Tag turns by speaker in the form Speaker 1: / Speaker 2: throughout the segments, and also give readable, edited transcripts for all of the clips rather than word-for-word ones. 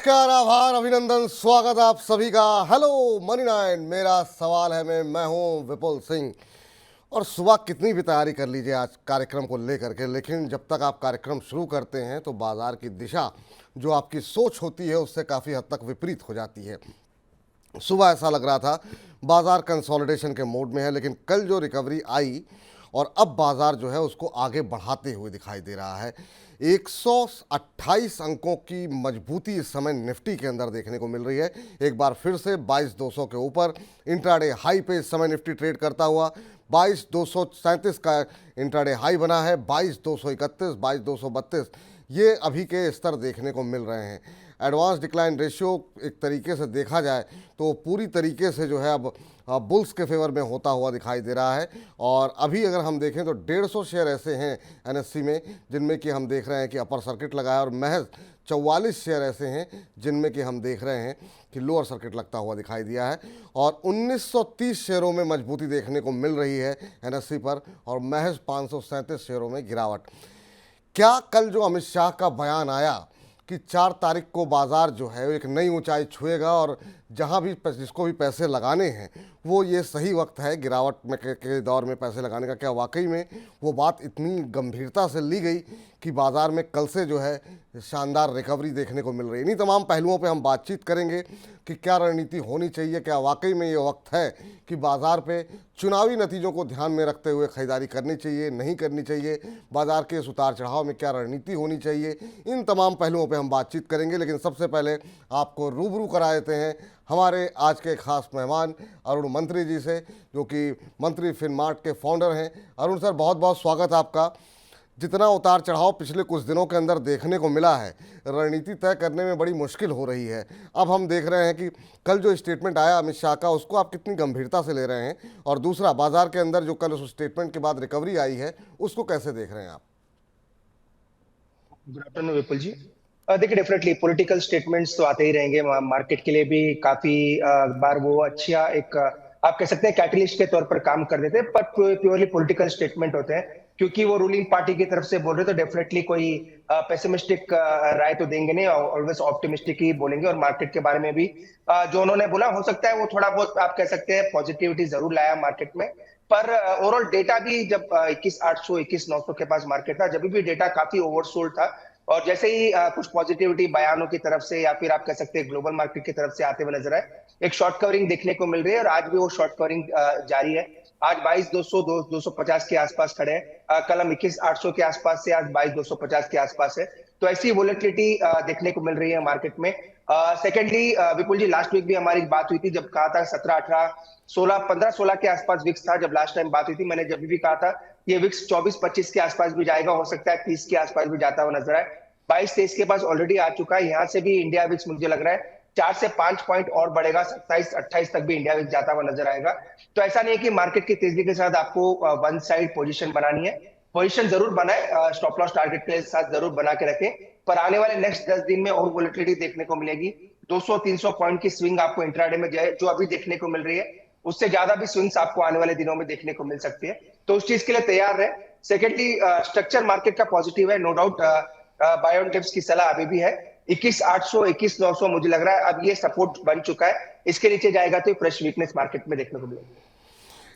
Speaker 1: नमस्कार, आभार, अभिनंदन, स्वागत आप सभी का। हेलो मनी नाइन, मेरा सवाल है मैं हूं विपुल सिंह। और सुबह कितनी भी तैयारी कर लीजिए आज कार्यक्रम को लेकर के, लेकिन जब तक आप कार्यक्रम शुरू करते हैं तो बाजार की दिशा जो आपकी सोच होती है उससे काफ़ी हद तक विपरीत हो जाती है। सुबह ऐसा लग रहा था बाजार कंसोलिडेशन के मोड में है, लेकिन कल जो रिकवरी आई और अब बाजार जो है उसको आगे बढ़ाते हुए दिखाई दे रहा है। 128 अंकों की मजबूती इस समय निफ्टी के अंदर देखने को मिल रही है। एक बार फिर से 22,200 के ऊपर इंट्राडे हाई पे इस समय निफ्टी ट्रेड करता हुआ 22,237 का इंट्राडे हाई बना है। 22,231, 22,232 ये अभी के स्तर देखने को मिल रहे हैं। एडवांस डिक्लाइन रेशियो एक तरीके से देखा जाए तो पूरी तरीके से जो है अब बुल्स के फेवर में होता हुआ दिखाई दे रहा है। और अभी अगर हम देखें तो 150 शेयर ऐसे हैं एनएससी में जिनमें कि हम देख रहे हैं कि अपर सर्किट लगा है, और महज 44 शेयर ऐसे हैं जिनमें कि हम देख रहे हैं कि लोअर सर्किट लगता हुआ दिखाई दिया है। और 1930 शेयरों में मजबूती देखने को मिल रही है एनएससी पर, और महज 537 शेयरों में गिरावट। क्या कल जो अमित शाह का बयान आया कि 4 तारीख को बाजार जो है एक नई ऊंचाई छुएगा और जहां भी जिसको भी पैसे लगाने हैं वो ये सही वक्त है गिरावट में के दौर में पैसे लगाने का, क्या वाकई में वो बात इतनी गंभीरता से ली गई कि बाजार में कल से जो है शानदार रिकवरी देखने को मिल रही है? इन्हीं तमाम पहलुओं पे हम बातचीत करेंगे कि क्या रणनीति होनी चाहिए, क्या वाकई में ये वक्त है कि बाजार पे चुनावी नतीजों को ध्यान में रखते हुए खरीदारी करनी चाहिए, नहीं करनी चाहिए, बाजार के इस उतार चढ़ाव में क्या रणनीति होनी चाहिए, इन तमाम पहलुओं पे हम बातचीत करेंगे। लेकिन सबसे पहले आपको रूबरू करा देते हैं हमारे आज के खास मेहमान अरुण मंत्री जी से, जो कि मंत्री फिनमार्ट के फाउंडर हैं। अरुण सर, बहुत बहुत स्वागत आपका। जितना उतार चढ़ाव पिछले कुछ दिनों के अंदर देखने को मिला है, रणनीति तय करने में बड़ी मुश्किल हो रही है। अब हम देख रहे हैं कि कल जो स्टेटमेंट आया अमित शाह का, उसको आप कितनी गंभीरता से ले रहे हैं, और दूसरा बाजार के अंदर जो कल उस स्टेटमेंट के बाद रिकवरी आई है उसको कैसे देख रहे हैं आप?
Speaker 2: गुड आफ्टरनून विपुल जी। देखिए, डेफिनेटली पॉलिटिकल स्टेटमेंट्स तो आते ही रहेंगे। मार्केट के लिए भी काफी बार वो अच्छा एक आप कह सकते हैं कैटलिस्ट के तौर पर काम कर देते हैं, पर प्योरली पॉलिटिकल स्टेटमेंट होते हैं क्योंकि वो रूलिंग पार्टी की तरफ से बोल रहे, तो डेफिनेटली कोई पेसिमिस्टिक राय तो देंगे नहीं, ऑलवेज ऑप्टिमिस्टिक ही बोलेंगे। और मार्केट के बारे में भी जो उन्होंने बोला, हो सकता है वो थोड़ा बहुत आप कह सकते हैं पॉजिटिविटी जरूर लाया मार्केट में, पर ओवरऑल डेटा भी जब 21,800 21,900 के पास मार्केट था, जब भी डेटा काफी ओवरसोल्ड था। और जैसे ही कुछ पॉजिटिविटी बयानों की तरफ से या फिर आप कह सकते हैं ग्लोबल मार्केट की तरफ से आते हुए नजर आए, एक शॉर्ट कवरिंग देखने को मिल रही है, और आज भी वो शॉर्ट कवरिंग जारी है। आज 22,200 250 के आसपास खड़े हैं। कल हम 21,800 के आसपास से आज 22,250 के आसपास है। तो ऐसी वोलेटिलिटी देखने को मिल रही है मार्केट में। सेकेंडली विपुल जी, लास्ट वीक भी हमारी बात हुई थी, जब कहा था 17 18 16 15 16 के आसपास विक्स था। जब लास्ट टाइम बात हुई थी, मैंने जब भी कहा था ये विक्स 24-25 के आसपास भी जाएगा, हो सकता है 30 के आसपास भी जाता हुआ नजर आए। 22-23 के पास ऑलरेडी आ चुका है। यहाँ से भी इंडिया विक्स मुझे लग रहा है 4 से 5 पॉइंट और बढ़ेगा, 27-28 तक भी इंडिया विक्स जाता हुआ नजर आएगा। तो ऐसा नहीं है कि मार्केट की तेजी के साथ आपको वन साइड पोजीशन बनानी है। पोजीशन जरूर बनाए, स्टॉप लॉस टारगेट के साथ जरूर बना के रखें, पर आने वाले नेक्स्ट 10 दिन में और वोलेटिलिटी देखने को मिलेगी। 200-300 पॉइंट की स्विंग आपको इंट्राडे में जो अभी देखने को मिल रही है, उससे ज्यादा भी स्विंग्स आपको आने वाले दिनों में देखने को मिल सकती है। तो उस चीज के लिए तैयार रहे। सेकेंडली, स्ट्रक्चर मार्केट का पॉजिटिव है, no doubt. Buy on tips की सलाह अभी भी है। 21,800 21,900 मुझे लग रहा है अब ये सपोर्ट बन चुका है। इसके नीचे जाएगा तो फ्रेश वीकनेस मार्केट में देखने को मिलेगी।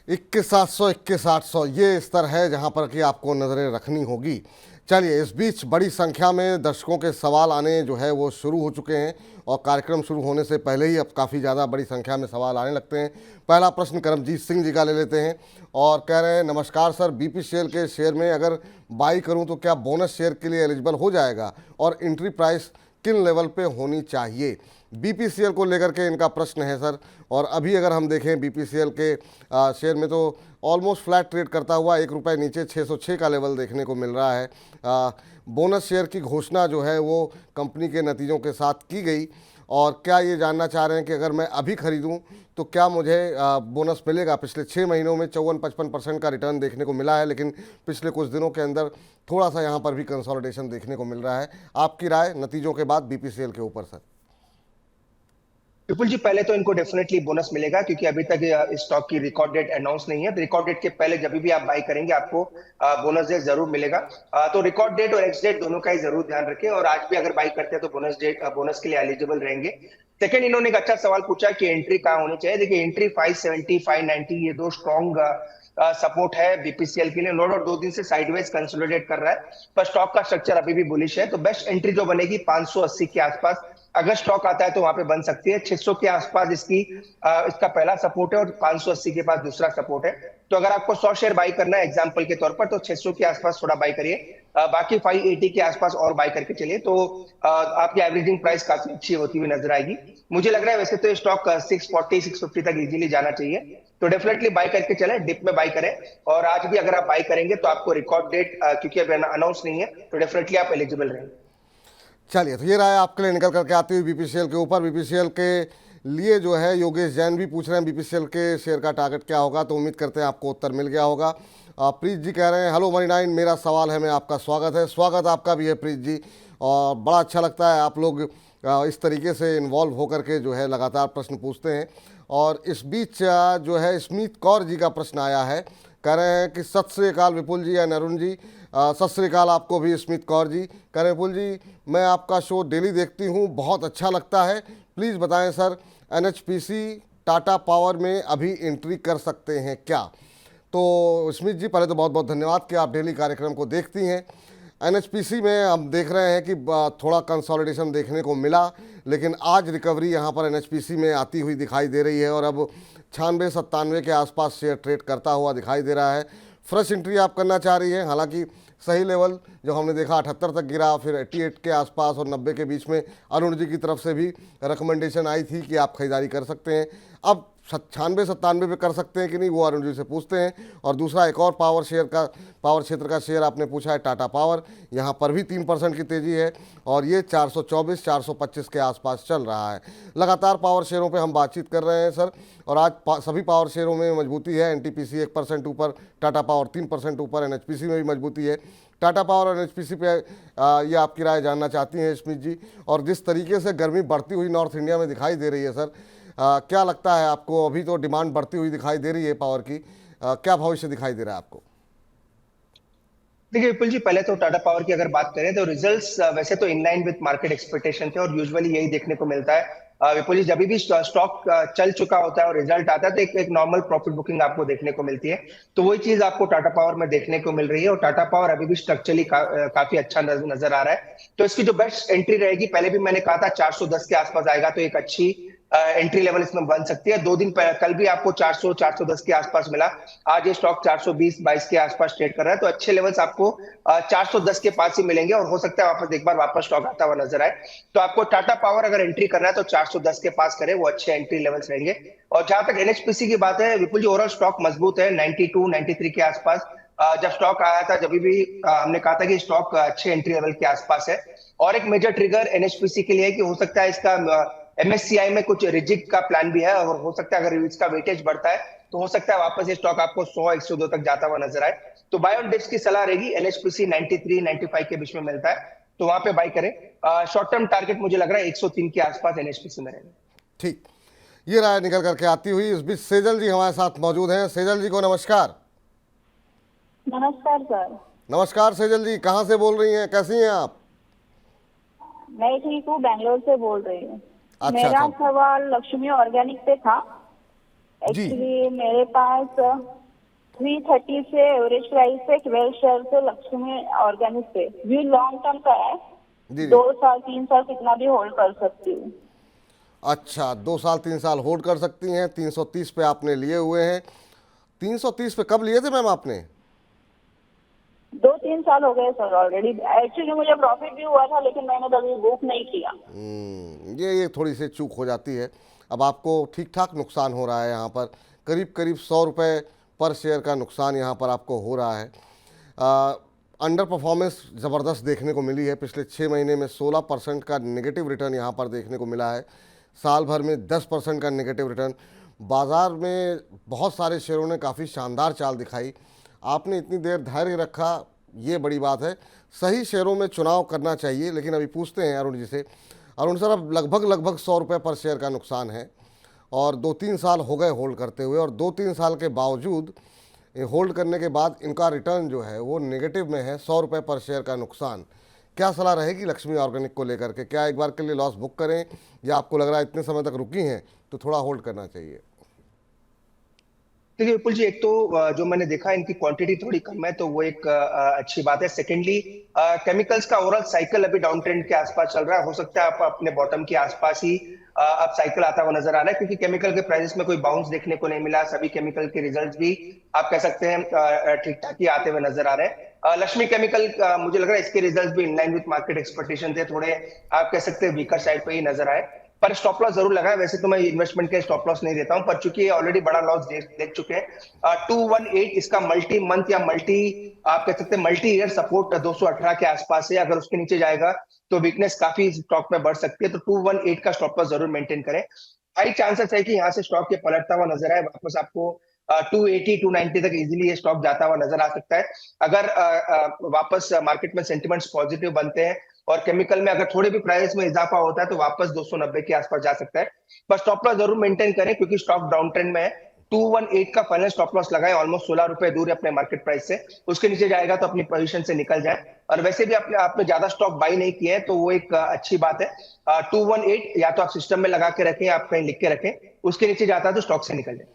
Speaker 1: 21,700 21,800 ये स्तर है जहां पर कि आपको नज़रें रखनी होगी। चलिए, इस बीच बड़ी संख्या में दर्शकों के सवाल आने जो है वो शुरू हो चुके हैं, और कार्यक्रम शुरू होने से पहले ही अब काफ़ी ज़्यादा बड़ी संख्या में सवाल आने लगते हैं। पहला प्रश्न करमजीत सिंह जी का ले लेते हैं, और कह रहे हैं, नमस्कार सर, बीपीसीएल के शेयर में अगर बाई करूं तो क्या बोनस शेयर के लिए एलिजिबल हो जाएगा, और एंट्री प्राइस किन लेवल पे होनी चाहिए? बीपीसीएल को लेकर के इनका प्रश्न है सर। और अभी अगर हम देखें बीपीसीएल के शेयर में तो ऑलमोस्ट फ्लैट ट्रेड करता हुआ ₹1 नीचे 606 का लेवल देखने को मिल रहा है। बोनस शेयर की घोषणा जो है वो कंपनी के नतीजों के साथ की गई, और क्या ये जानना चाह रहे हैं कि अगर मैं अभी खरीदूं तो क्या मुझे बोनस मिलेगा? पिछले 6 महीनों में 54-55% का रिटर्न देखने को मिला है, लेकिन पिछले कुछ दिनों के अंदर थोड़ा सा यहाँ पर भी कंसोलिडेशन देखने को मिल रहा है। आपकी राय नतीजों के बाद बीपीसीएल के ऊपर सर?
Speaker 2: विपुल जी, पहले तो इनको डेफिनेटली बोनस मिलेगा, क्योंकि अभी तक स्टॉक की रिकॉर्ड डेट अनाउंस नहीं है। तो रिकॉर्ड डेट के पहले जब भी आप बाई करेंगे आपको बोनस डेट जरूर मिलेगा। तो रिकॉर्ड डेट और एक्स डेट दोनों का ही जरूर ध्यान रखें, और आज भी अगर बाई करते हैं तो बोनस के लिए एलिजिबल रहेंगे। सेकंड, इन्होंने एक अच्छा सवाल पूछा कि एंट्री कहाँ होनी चाहिए। देखिए, एंट्री 570 590 ये दो स्ट्रॉन्ग सपोर्ट है बीपीसीएल के लिए। नो डाउट 2 दिन से साइडवेज कंसोलिडेट कर रहा है, पर स्टॉक का स्ट्रक्चर अभी भी बुलिश है। तो बेस्ट एंट्री जो बनेगी 580 के आसपास, अगर स्टॉक आता है तो वहां पे बन सकती है। 600 के आसपास इसका पहला सपोर्ट है, और 580 के पास दूसरा सपोर्ट है। तो अगर आपको 100 शेयर बाई करना है एग्जांपल के तौर पर, तो 600 के आसपास थोड़ा बाई करिए, बाकी 580 के आसपास और बाई करके चलिए, तो आपकी एवरेजिंग प्राइस काफी अच्छी होती हुई नजर आएगी। मुझे लग रहा है वैसे तो स्टॉक 640 650 तक इजीली जाना चाहिए, तो डेफिनेटली बाई करके चले, डिप में बाई करें। और आज भी अगर आप बाई करेंगे तो आपको रिकॉर्ड डेट क्योंकि अभी अनाउंस नहीं है, तो डेफिनेटली आप एलिजिबल रहेंगे।
Speaker 1: चलिए, तो ये रहा है आपके लिए निकल करके आती हुई बीपीसीएल के ऊपर। बीपीसीएल के लिए जो है योगेश जैन भी पूछ रहे हैं बीपीसीएल के शेयर का टारगेट क्या होगा, तो उम्मीद करते हैं आपको उत्तर मिल गया होगा। प्रीत जी कह रहे हैं हेलो मनी 9, मेरा सवाल है में आपका स्वागत है। स्वागत आपका भी है प्रीत जी, और बड़ा अच्छा लगता है आप लोग इस तरीके से इन्वॉल्व होकर के जो है लगातार प्रश्न पूछते हैं। और इस बीच जो है स्मित कौर जी का प्रश्न आया है, कह रहे हैं कि सत श्री अकाल विपुल जी या अरुण जी। सत श्री अकाल आपको भी स्मित कौर जी। कह रहे विपुल जी, मैं आपका शो डेली देखती हूँ, बहुत अच्छा लगता है, प्लीज़ बताएं सर एनएचपीसी टाटा पावर में अभी एंट्री कर सकते हैं क्या। तो स्मित जी, पहले तो बहुत बहुत धन्यवाद कि आप डेली कार्यक्रम को देखती हैं। एनएचपीसी में हम देख रहे हैं कि थोड़ा कंसोलिडेशन देखने को मिला, लेकिन आज रिकवरी यहाँ पर एनएचपीसी में आती हुई दिखाई दे रही है, और अब 96-97 के आसपास शेयर ट्रेड करता हुआ दिखाई दे रहा है। फ्रेश एंट्री आप करना चाह रही है, हालांकि सही लेवल जो हमने देखा 78 तक गिरा, फिर 88 के आसपास और 90 के बीच में अरुण जी की तरफ से भी रिकमेंडेशन आई थी कि आप खरीदारी कर सकते हैं। अब 96-97 पे कर सकते हैं कि नहीं, वो अरुण जी से पूछते हैं। और दूसरा एक और पावर क्षेत्र का शेयर आपने पूछा है टाटा पावर, यहाँ पर भी 3% की तेज़ी है, और ये 424-425 के आसपास चल रहा है। लगातार पावर शेयरों पे हम बातचीत कर रहे हैं सर, और आज सभी पावर शेयरों में मजबूती है। एनटीपीसी 1% ऊपर, टाटा पावर 3% ऊपर, एनएचपीसी में भी मजबूती है। टाटा पावर और एनएचपीसी पे ये आपकी राय जानना चाहती हैं स्मित जी। और जिस तरीके से गर्मी बढ़ती हुई नॉर्थ इंडिया में दिखाई दे रही है सर, क्या लगता है आपको, अभी तो डिमांड बढ़ती हुई दिखाई दे रही है पावर की, क्या भविष्य दिखाई दे रहा है आपको?
Speaker 2: देखिए विपुल जी, पहले तो टाटा पावर की अगर बात करें तो रिजल्ट्स वैसे तो in line with market expectation थे, और यूजुअली यही देखने को मिलता है। विपुल जी, जब भी स्टॉक चल चुका होता है और रिजल्ट आता है तो एक नॉर्मल प्रॉफिट बुकिंग आपको देखने को मिलती है। तो वही चीज आपको टाटा पावर में देखने को मिल रही है, और टाटा पावर अभी भी स्ट्रक्चरली काफी अच्छा नजर आ रहा है। तो इसकी जो बेस्ट एंट्री रहेगी, पहले भी मैंने कहा था 410 के आसपास आएगा तो एक अच्छी एंट्री लेवल इसमें बन सकती है। 2 दिन कल भी आपको 400 410 के आसपास मिला, आज ये स्टॉक 420-22 के आसपास ट्रेड कर रहा है। तो अच्छे लेवल्स आपको 410 के पास ही मिलेंगे, और हो सकता है वापस एक बार वापस स्टॉक आता हुआ नजर आए। तो आपको टाटा पावर अगर एंट्री करना है तो 410 के पास करें, वो अच्छे एंट्री लेवल्स रहेंगे। और जहां तक एनएचपीसी की बात है विपुल जी, ओवरऑल स्टॉक मजबूत है 92 93 के आसपास। जब स्टॉक आया था जब भी हमने कहा था कि स्टॉक अच्छे एंट्री लेवल के आसपास है। और एक मेजर ट्रिगर एनएचपीसी के लिए है कि हो सकता है इसका एमएससीआई में कुछ रिजिक का प्लान भी है, और हो सकता है अगर इसका वेटेज बढ़ता है तो हो सकता है वापस ये स्टॉक आपको 100-102 तक जाता हुआ नजर आए। तो बाय ऑन डिप्स की सलाह रहेगी, एनएचपीसी 93-95 के बीच में मिलता है तो वहां पे बाय करें। शॉर्ट टर्म टारगेट मुझे लग रहा है 103 के आसपास एनएचपीसी में रहेगा।
Speaker 1: ठीक, ये राय निकल करके आती हुई। इस बीच सेजल जी हमारे साथ मौजूद हैं। सेजल जी को नमस्कार।
Speaker 3: नमस्कार सर।
Speaker 1: नमस्कार सेजल जी, कहाँ से बोल रही हैं, कैसी हैं आप?
Speaker 3: मैं ठीक हूँ, बैंगलोर से बोल रही हूँ।
Speaker 1: अच्छा,
Speaker 3: मेरा
Speaker 1: अच्छा।
Speaker 3: सवाल लक्ष्मी ऑर्गेनिक पे था।
Speaker 1: जी।
Speaker 3: एक्चुअली मेरे पास 330 से एवरेज प्राइस पे 12 शेयर से लक्ष्मी ऑर्गेनिक पे व्यू लॉन्ग टर्म का है।
Speaker 1: जी,
Speaker 3: 2 साल 3 साल कितना भी होल्ड कर सकती हूँ।
Speaker 1: अच्छा, 2 साल 3 साल होल्ड कर सकती हैं। 330 पे आपने लिए हुए हैं। 330 पे कब लिए थे मैम आपने?
Speaker 3: 2-3 साल हो गए सर ऑलरेडी। एक्चुअली मुझे प्रॉफिट भी हुआ था, लेकिन मैंने कभी बुक नहीं किया।
Speaker 1: ये थोड़ी सी चूक हो जाती है। अब आपको ठीक ठाक नुकसान हो रहा है, यहाँ पर करीब करीब 100 रुपये पर शेयर का नुकसान यहाँ पर आपको हो रहा है। अंडर परफॉर्मेंस ज़बरदस्त देखने को मिली है। पिछले 6 महीने में 16% का नेगेटिव रिटर्न यहाँ पर देखने को मिला है। साल भर में 10% का नेगेटिव रिटर्न। बाज़ार में बहुत सारे शेयरों ने काफ़ी शानदार चाल दिखाई। आपने इतनी देर धैर्य रखा, ये बड़ी बात है। सही शेयरों में चुनाव करना चाहिए। लेकिन अभी पूछते हैं अरुण जी से, अरुण सर, अब लगभग 100 रुपये पर शेयर का नुकसान है और 2-3 साल हो गए होल्ड करते हुए, और 2-3 साल के बावजूद होल्ड करने के बाद इनका रिटर्न जो है वो नेगेटिव में है, 100 रुपये पर शेयर का नुकसान। क्या सलाह रहेगी लक्ष्मी ऑर्गेनिक को लेकर के? क्या एक बार के लिए लॉस बुक करें, या आपको लग रहा है इतने समय तक रुकी हैं तो थोड़ा होल्ड करना चाहिए?
Speaker 2: देखिए विपुल जी, एक तो जो मैंने देखा इनकी क्वांटिटी थोड़ी कम है, तो वो एक अच्छी बात है। सेकेंडली, केमिकल्स का ओवरऑल साइकिल अभी डाउन ट्रेंड के आसपास चल रहा है। हो सकता है आप अपने बॉटम के आसपास ही अब साइकिल आता हुआ नजर आ रहा है, क्योंकि केमिकल के प्राइसेस में कोई बाउंस देखने को नहीं मिला। सभी केमिकल के रिजल्ट्स भी आप कह सकते हैं ठीक ठाक ही आते हुए नजर आ रहे हैं। लक्ष्मी केमिकल मुझे लग रहा है इसके रिजल्ट्स भी इनलाइन विद मार्केट एक्सपेक्टेशन थे, थोड़े आप कह सकते हैं वीकर साइड पे ही नजर आए। पर स्टॉप लॉस जरूर लगाए। वैसे तो मैं इन्वेस्टमेंट के स्टॉप लॉस नहीं देता हूं, पर चूंकि ऑलरेडी बड़ा लॉस देख चुके हैं। 218 इसका मल्टी मंथ या मल्टी आप कह सकते हैं मल्टी ईयर सपोर्ट 218 के आसपास है। अगर उसके नीचे जाएगा तो वीकनेस काफी स्टॉक में बढ़ सकती है, तो 218 का स्टॉप लॉस जरूर मेंटेन करें। हाई चांसेस है कि यहाँ से स्टॉक के पलटता हुआ नजर आए, वापस आपको 280 290 तक इजीली ये स्टॉक जाता हुआ नजर आ सकता है। अगर वापस मार्केट में सेंटिमेंट्स पॉजिटिव बनते हैं और केमिकल में अगर थोड़े भी प्राइस में इजाफा होता है तो वापस 290 के आसपास जा सकता है। पर स्टॉप लॉस जरूर मेंटेन करें, क्योंकि स्टॉक डाउन ट्रेंड में है। 218 का फाइनल स्टॉप लॉस लगाएं, ऑलमोस्ट 16 रुपए दूर है अपने मार्केट प्राइस से। उसके नीचे जाएगा तो अपनी पोजीशन से निकल जाए। और वैसे भी आपने ज्यादा स्टॉक बाई नहीं किए हैं, तो वो एक अच्छी बात है। 218 या तो आप सिस्टम में लगा के रखें, आप कहीं लिख के रखें, उसके नीचे जाता है तो स्टॉक से निकल जाए।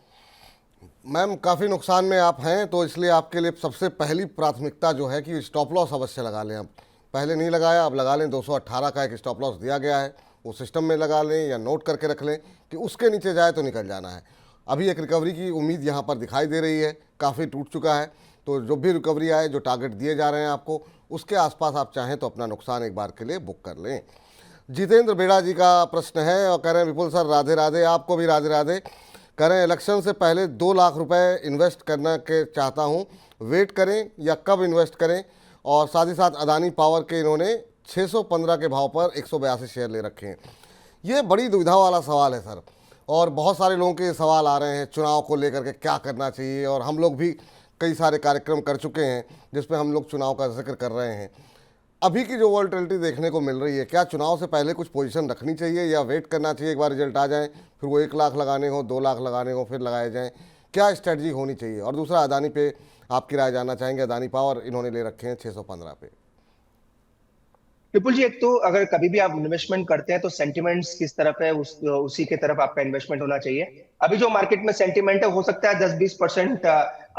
Speaker 1: मैम, काफ़ी नुकसान में आप हैं, तो इसलिए आपके लिए सबसे पहली प्राथमिकता जो है कि स्टॉप लॉस अवश्य लगा लें। अब पहले नहीं लगाया, अब लगा लें। 218 का एक स्टॉप लॉस दिया गया है, वो सिस्टम में लगा लें या नोट करके रख लें कि उसके नीचे जाए तो निकल जाना है। अभी एक रिकवरी की उम्मीद यहाँ पर दिखाई दे रही है, काफ़ी टूट चुका है, तो जो भी रिकवरी आए, जो टारगेट दिए जा रहे हैं आपको, उसके आसपास आप चाहें तो अपना नुकसान एक बार के लिए बुक कर लें। जितेंद्र बेड़ा जी का प्रश्न है और कह रहे हैं, विपुल सर राधे राधे। आपको भी राधे राधे। कह रहे हैं, इलेक्शन से पहले 2 लाख रुपए इन्वेस्ट करना के चाहता हूं, वेट करें या कब इन्वेस्ट करें? और साथ ही साथ अदानी पावर के इन्होंने 615 के भाव पर 182 शेयर ले रखे हैं। ये बड़ी दुविधा वाला सवाल है सर, और बहुत सारे लोगों के सवाल आ रहे हैं चुनाव को लेकर के, क्या करना चाहिए। और हम लोग भी कई सारे कार्यक्रम कर चुके हैं जिसमें हम लोग चुनाव का जिक्र कर रहे हैं। अभी की जो वॉलेटिलिटी देखने को मिल रही है, क्या चुनाव से पहले कुछ पोजीशन रखनी चाहिए या वेट करना चाहिए, एक बार रिजल्ट आ जाए, फिर वो 1 लाख लगाने हो, 2 लाख लगाने हो, फिर लगाए जाएं? क्या स्ट्रेटजी होनी चाहिए? और दूसरा, अदानी पे आपकी राय जानना चाहेंगे। अदानी पावर इन्होंने ले रखे हैं 615 पे।
Speaker 2: विपुल जी, एक तो अगर कभी भी आप इन्वेस्टमेंट करते हैं तो सेंटिमेंट्स किस तरफ है उसी के तरफ आपका इन्वेस्टमेंट होना चाहिए। अभी जो मार्केट में सेंटिमेंट है, हो सकता है 10-20%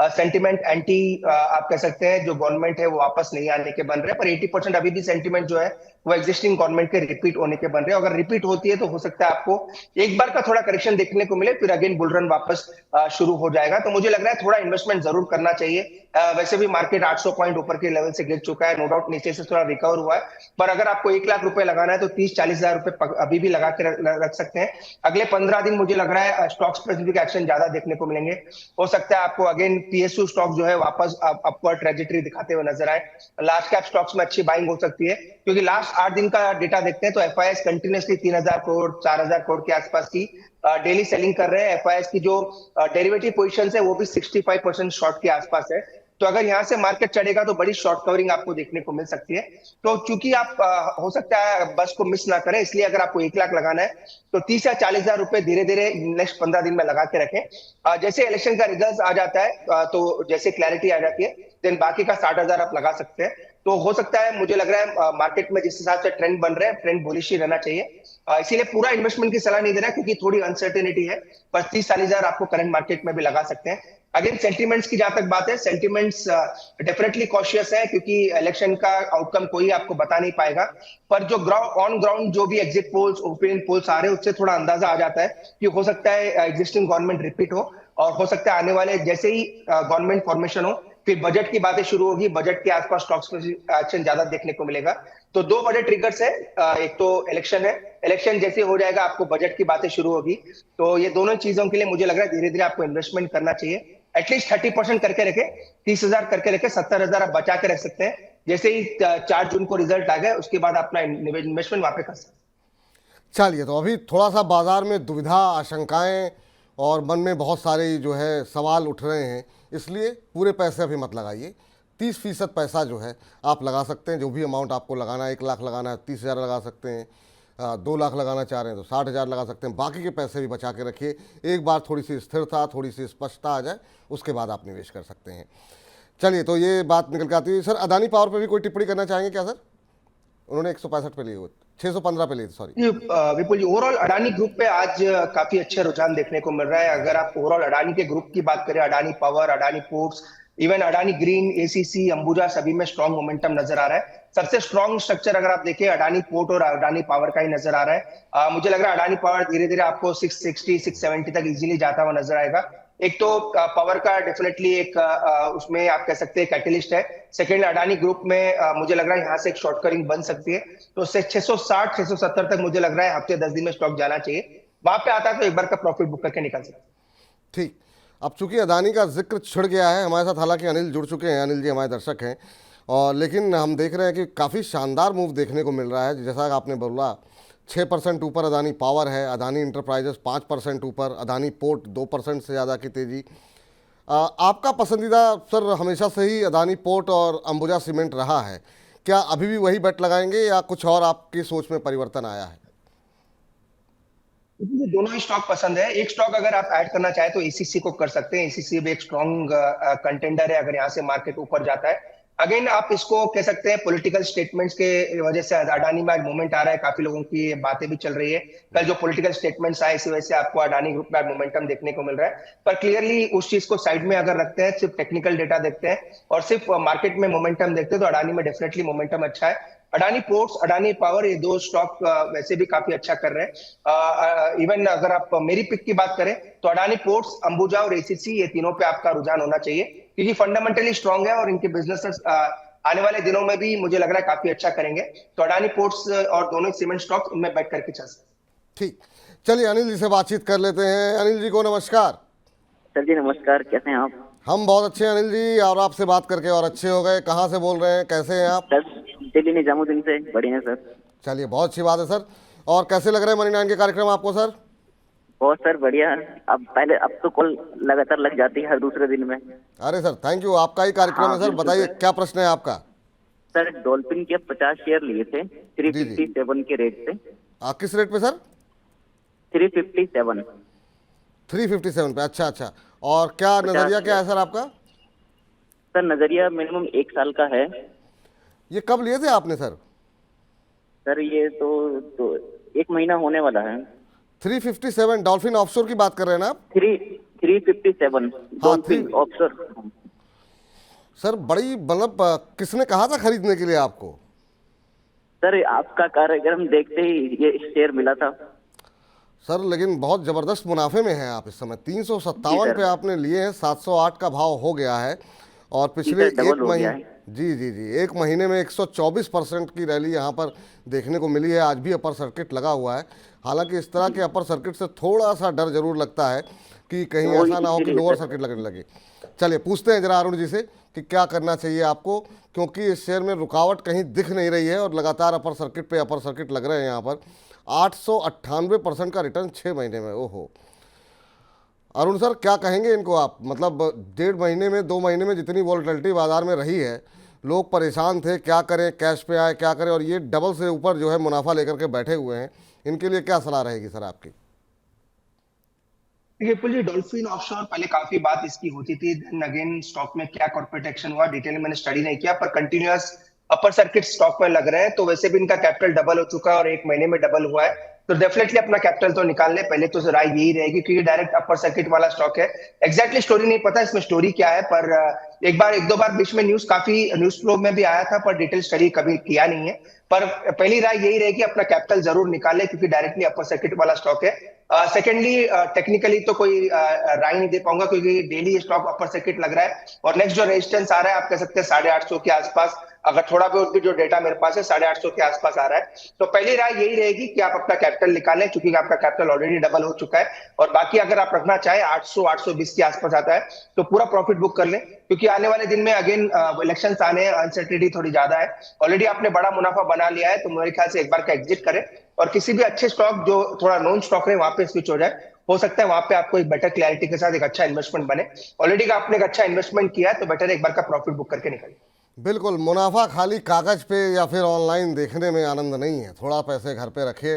Speaker 2: सेंटिमेंट एंटी आप कह सकते हैं जो गवर्नमेंट है वो वापस नहीं आने के बन रहे हैं, पर 80% अभी भी सेंटिमेंट जो है वो एग्जिस्टिंग गवर्नमेंट के रिपीट होने के बन रहे हैं। अगर रिपीट होती है तो हो सकता है आपको एक बार का थोड़ा करेक्शन देखने को मिले, फिर अगेन बुल रन वापस शुरू हो जाएगा। तो मुझे लग रहा है थोड़ा इन्वेस्टमेंट जरूर करना चाहिए। वैसे भी मार्केट 800 पॉइंट ऊपर के लेवल से गिर चुका है, नो डाउट नीचे से थोड़ा रिकवर हुआ है, पर अगर आपको 1 लाख रुपए लगाना है तो 30-40 हजार रुपए अभी भी लगा के रख सकते हैं। अगले 15 दिन मुझे लग रहा है स्टॉक स्पेसिफिक एक्शन ज्यादा देखने को मिलेंगे। हो सकता है आपको अगेन पीएसयू स्टॉक जो है वापस अपवर्ड ट्रेजेक्टरी दिखाते हुए नजर आए। लार्ज कैप स्टॉक्स में अच्छी बाइंग हो सकती है, क्योंकि लास्ट 8 दिन का डेटा देखते हैं तो एफआईएस कंटिन्यूअसली 3000 करोड़ 4000 करोड़ के आसपास की डेली सेलिंग कर रहे हैं। एफआईएस की जो डेरिवेटिव पोजीशंस है वो भी 65% शॉर्ट के आसपास है। तो अगर यहाँ से मार्केट चढ़ेगा तो बड़ी शॉर्ट कवरिंग आपको देखने को मिल सकती है। तो चूंकि आप हो सकता है बस को मिस ना करें, इसलिए अगर आपको 1 लाख लगाना है तो 30 या 40 हजार रुपए धीरे धीरे नेक्स्ट 15 दिन में लगा के रखें। जैसे इलेक्शन का रिजल्ट आ जाता है तो जैसे क्लैरिटी आ जाती है, देन बाकी का 60 हजार आप लगा सकते हैं। तो हो सकता है, मुझे लग रहा है मार्केट में जिस हिसाब से ट्रेंड बन रहे हैं, ट्रेंड बुलिश ही रहना चाहिए। इसीलिए पूरा इन्वेस्टमेंट की सलाह नहीं दे रहा, क्योंकि थोड़ी अनसर्टेनिटी है, पर 30-40 हजार आपको करंट मार्केट में भी लगा सकते हैं। अगेन सेंटीमेंट्स की जहां तक बात है, सेंटीमेंट्स डेफिनेटली कॉशियस है, क्योंकि इलेक्शन का आउटकम कोई आपको बता नहीं पाएगा। पर जो ऑन ग्राउंड जो भी एग्जिट पोल्स, ओपिनियन पोल्स आ रहे हैं, उससे थोड़ा अंदाजा आ जाता है कि हो सकता है एग्जिस्टिंग गवर्नमेंट रिपीट हो, और हो सकता है आने वाले जैसे ही गवर्नमेंट फॉर्मेशन हो, फिर बजट की बातें शुरू होगी। बजट के आसपास स्टॉक्स में एक्शन ज्यादा देखने को मिलेगा। तो 2 बड़े ट्रिगर्स है, एक तो इलेक्शन है, इलेक्शन जैसे हो जाएगा आपको बजट की बातें शुरू होगी। तो ये दोनों चीजों के लिए मुझे लग रहा है धीरे धीरे आपको इन्वेस्टमेंट करना चाहिए। एटलीस्ट 30% करके रखे, 30 हजार करके रखे, 70 हजार आप बचा के रख सकते हैं। जैसे ही 4 जून को रिजल्ट आ गए उसके बाद अपना इन्वेस्टमेंट वहां पे कर सकते हैं।
Speaker 1: चलिए, तो अभी थोड़ा सा बाजार में दुविधा, आशंकाएं और मन में बहुत सारे जो है सवाल उठ रहे हैं, इसलिए पूरे पैसे अभी मत लगाइए। 30% पैसा जो है आप लगा सकते हैं, जो भी अमाउंट आपको लगाना है। 1 लाख लगाना है 30 हज़ार लगा सकते हैं, 2 लाख लगाना चाह रहे हैं तो 60,000 लगा सकते हैं, बाकी के पैसे भी बचा के रखिए। एक बार थोड़ी सी स्थिरता, थोड़ी सी स्पष्टता आ जाए, उसके बाद आप निवेश कर सकते हैं। चलिए, तो ये बात निकल के आती है। सर, अदानी पावर पे भी कोई टिप्पणी करना चाहेंगे क्या सर? उन्होंने 165 पे लिए हुए, 615 पे लिए, सॉरी।
Speaker 2: विपुल जी, ओवरऑल अडानी ग्रुप पे आज काफी अच्छा रुझान देखने को मिल रहा है। अगर आप ओवरऑल अडानी के ग्रुप की बात करें, Adani power, Adani ports, even Adani green, ACC, Ambuja, सभी में स्ट्रॉन्ग मोमेंटम नजर आ रहा है। सबसे स्ट्रॉन्ग स्ट्रक्चर अगर आप देखें अडानी पोर्ट और अडानी पावर का ही नजर आ रहा है। मुझे लग रहा है अडानी पावर धीरे धीरे आपको 660 670 तक इजीली जाता हुआ नजर आएगा। एक तो पावर का डेफिनेटली एक उसमें आप कह सकते हैं कैटलिस्ट है। सेकंड, अडानी ग्रुप में मुझे लग रहा है यहाँ से एक शॉर्ट कवरिंग बन सकती है, तो 660 670 तक मुझे लग रहा है हफ्ते 10 दिन में स्टॉक जाना चाहिए। वहां पे आता है तो एक बार का प्रॉफिट बुक करके निकल सकते हैं।
Speaker 1: ठीक, अब चूंकि अदानी का जिक्र छिड़ गया है हमारे साथ, हालांकि अनिल जुड़ चुके हैं, अनिल जी हमारे दर्शक हैं, और लेकिन हम देख रहे हैं कि काफ़ी शानदार मूव देखने को मिल रहा है। जैसा आपने बोला, 6% ऊपर अदानी पावर है, अदानी इंटरप्राइजेस 5% ऊपर, अदानी पोर्ट 2% से ज़्यादा की तेज़ी। आपका पसंदीदा सर हमेशा से ही अदानी पोर्ट और अंबुजा सीमेंट रहा है, क्या अभी भी वही बेट लगाएंगे या कुछ और आपकी सोच में परिवर्तन आया है?
Speaker 2: मुझे दोनों ही स्टॉक पसंद है। एक स्टॉक अगर आप ऐड करना चाहे तो एसीसी को कर सकते हैं। एसीसी भी एक स्ट्रॉन्ग कंटेंडर है अगर यहाँ से मार्केट ऊपर जाता है। अगेन आप इसको कह सकते हैं पॉलिटिकल स्टेटमेंट्स के वजह से अडानी में आज मूवमेंट आ रहा है, काफी लोगों की बातें भी चल रही है। कल जो पॉलिटिकल स्टेटमेंट्स आए इसी वजह से आपको अडानी ग्रुप में मोमेंटम देखने को मिल रहा है। पर क्लियरली उस चीज को साइड में अगर रखते हैं, सिर्फ टेक्निकल डेटा देखते हैं और सिर्फ मार्केट में मोमेंटम देखते हैं, तो अडानी में डेफिनेटली मोमेंटम अच्छा है। अडानी पोर्ट्स, अडानी पावर, ये दो स्टॉक वैसे भी काफी अच्छा कर रहे हैं। इवन अगर आप मेरी पिक की बात करें तो अडानी पोर्ट्स, अंबुजा और एसीसी, ये तीनों पे आपका रुझान होना चाहिए क्योंकि फंडामेंटली स्ट्रांग है और इनके बिजनेसेस आने वाले दिनों में भी मुझे लग रहा है काफी अच्छा करेंगे। तो अडानी पोर्ट्स और दोनों सीमेंट स्टॉक इनमें बैठ करके चल सकते।
Speaker 1: ठीक, चलिए अनिल जी से बातचीत कर लेते हैं। अनिल जी को नमस्कार।
Speaker 4: सर जी नमस्कार, कैसे हैं आप?
Speaker 1: हम बहुत अच्छे हैं अनिल जी, और आपसे बात करके और अच्छे हो गए। कहाँ से बोल रहे हैं, कैसे हैं आप?
Speaker 4: सर दिल्ली निजामुद्दीन से। बढ़िया है सर।
Speaker 1: चलिए, बहुत अच्छी बात है सर। और कैसे लग रहे हैं मनी 9 के कार्यक्रम आपको सर?
Speaker 4: बहुत सर बढ़िया। अब तो कॉल लगातार लग जाती है हर दूसरे दिन में।
Speaker 1: अरे सर थैंक यू, आपका ही कार्यक्रम है सर। बताइए क्या प्रश्न है आपका?
Speaker 4: सर डॉल्फिन के 50 शेयर लिए थे 357 के रेट से।
Speaker 1: किस रेट पे सर?
Speaker 4: 357
Speaker 1: पे। अच्छा अच्छा, और क्या नजरिया क्या है सर आपका?
Speaker 4: सर नजरिया मिनिमम 1 साल का है।
Speaker 1: ये कब लिए थे आपने सर?
Speaker 4: सर ये तो 1 महीना होने वाला है।
Speaker 1: 357 डॉल्फिन ऑफशोर की बात कर रहे हैं ना आप?
Speaker 4: 357 डॉल्फिन ऑफशोर।
Speaker 1: सर बड़ी मतलब किसने कहा था खरीदने के लिए आपको?
Speaker 4: सर आपका कार्यक्रम देखते ही ये शेयर मिला था।
Speaker 1: सर लेकिन बहुत जबरदस्त मुनाफे में हैं आप इस समय। 357 पे आपने लिए हैं, 708 का भाव हो गया है, और पिछले एक महीने जी 1 महीने में 124% की रैली यहाँ पर देखने को मिली है। आज भी अपर सर्किट लगा हुआ है, हालांकि इस तरह के अपर सर्किट से थोड़ा सा डर जरूर लगता है कि कहीं ऐसा ना हो कि लोअर सर्किट लगने लगे। चलिए पूछते हैं जरा अरुण जी से कि क्या करना चाहिए आपको, क्योंकि इस शेयर में रुकावट कहीं दिख नहीं रही है और लगातार अपर सर्किट पे अपर सर्किट लग रहे हैं। यहाँ पर 898% का रिटर्न 6 महीने में। ओहो अरुण सर, क्या कहेंगे इनको आप? मतलब 1.5 महीने में 2 महीने में जितनी वॉलेटिलिटी बाजार में रही है, लोग परेशान थे, क्या करें, कैश पे आए क्या करें, और ये डबल से ऊपर जो है मुनाफा लेकर के बैठे हुए हैं, इनके लिए क्या सलाह रहेगी सर आपकी?
Speaker 2: विपुल जी, डॉल्फिन ऑफशोर पहले काफी बात इसकी होती थी, देन अगेन स्टॉक में क्या कॉर्पोरेट एक्शन हुआ डिटेल में मैंने स्टडी नहीं किया, पर कंटिन्यूअस अपर सर्किट स्टॉक में लग रहे हैं। तो वैसे भी इनका कैपिटल डबल हो चुका है और 1 महीने में डबल हुआ है, तो डेफिनेटली अपना कैपिटल तो निकाल ले पहले। तो राय यही रहेगी क्योंकि डायरेक्ट अपर सर्किट वाला स्टॉक है। एग्जैक्टली स्टोरी नहीं पता इसमें स्टोरी क्या है, पर एक दो बार बीच में काफी न्यूज फ्लो में भी आया था, पर डिटेल स्टडी कभी किया नहीं है। पर पहली राय यही रहेगी अपना कैपिटल जरूर निकाले क्योंकि डायरेक्टली अपर सर्किट वाला स्टॉक है। सेकेंडली टेक्निकली तो कोई राय नहीं दे पाऊंगा क्योंकि डेली स्टॉक अपर सर्किट लग रहा है और नेक्स्ट जो रेजिस्टेंस आ रहा है आप कह सकते हैं 850 के आसपास, अगर थोड़ा बहुत भी जो डेटा मेरे पास है 850 के आसपास आ रहा है। तो पहली राय यही रहेगी कि आप अपना कैपिटल निकालें क्योंकि आपका कैपिटल ऑलरेडी डबल हो चुका है, और बाकी अगर आप रखना चाहे 800-820 के आसपास आता है तो पूरा प्रॉफिट बुक कर लें क्योंकि आने वाले दिन में अगेन इलेक्शंस आने हैं, अनसर्टेनिटी थोड़ी ज्यादा है। ऑलरेडी आपने बड़ा मुनाफा बना लिया है तो मेरे ख्याल से एक बार का एग्जिट करें और किसी भी अच्छे स्टॉक जो थोड़ा नॉन स्टॉक है वहां पे स्विच हो जाए। हो सकता है वहां पे आपको एक बेटर क्लैरिटी के साथ एक अच्छा इन्वेस्टमेंट बने। ऑलरेडी आपने एक अच्छा इन्वेस्टमेंट किया है तो बेटर एक बार का प्रॉफिट बुक करके निकलिए।
Speaker 1: बिल्कुल, मुनाफा खाली कागज पे या फिर ऑनलाइन देखने में आनंद नहीं है। थोड़ा पैसे घर पे रखिए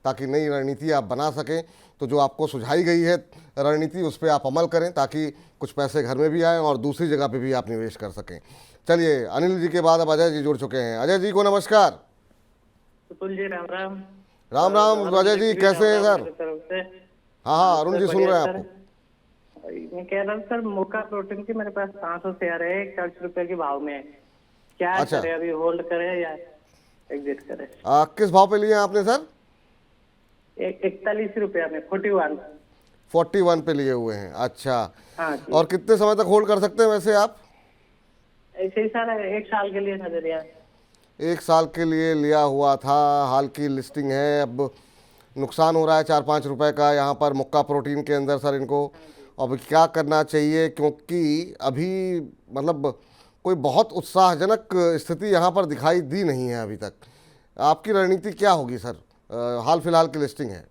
Speaker 1: ताकि नई रणनीति आप बना सकें। तो जो आपको सुझाई गई है रणनीति, उस पर आप अमल करें ताकि कुछ पैसे घर में भी आएँ और दूसरी जगह पे भी आप निवेश कर सकें। चलिए, अनिल जी के बाद अब अजय जी जुड़ चुके हैं। अजय जी को नमस्कार।
Speaker 5: विपुल जी राम राम।
Speaker 1: राम राम अजय जी, कैसे हैं सर?
Speaker 5: मेरी तरफ से
Speaker 1: हाँ हाँ, अरुण जी सुन रहे हैं
Speaker 5: सर।
Speaker 1: आपको।
Speaker 5: मैं कह रहा हूँ सर, मोका प्रोटीन की मेरे पास 500 शेयर है 41 रुपए के भाव में। क्या
Speaker 1: अच्छा।
Speaker 5: करें, अभी होल्ड करें या एग्जिट करें?
Speaker 1: किस भाव पे लिए हैं आपने सर?
Speaker 5: 41 रुपया में 41।
Speaker 1: 41 पे लिए हुए हैं, अच्छा।
Speaker 5: हाँ जी।
Speaker 1: और कितने समय तक होल्ड कर सकते हैं वैसे आप?
Speaker 5: ऐसे ही सर, 1 साल के लिए नजरिया।
Speaker 1: 1 साल के लिए लिया हुआ था, हाल की लिस्टिंग है। अब नुकसान हो रहा है 4-5 रुपए का यहाँ पर मुक्का प्रोटीन के अंदर सर इनको। अब क्या करना चाहिए, क्योंकि अभी मतलब कोई बहुत उत्साहजनक स्थिति यहाँ पर दिखाई दी नहीं है अभी तक। आपकी रणनीति क्या होगी सर? हाल फिलहाल की लिस्टिंग है।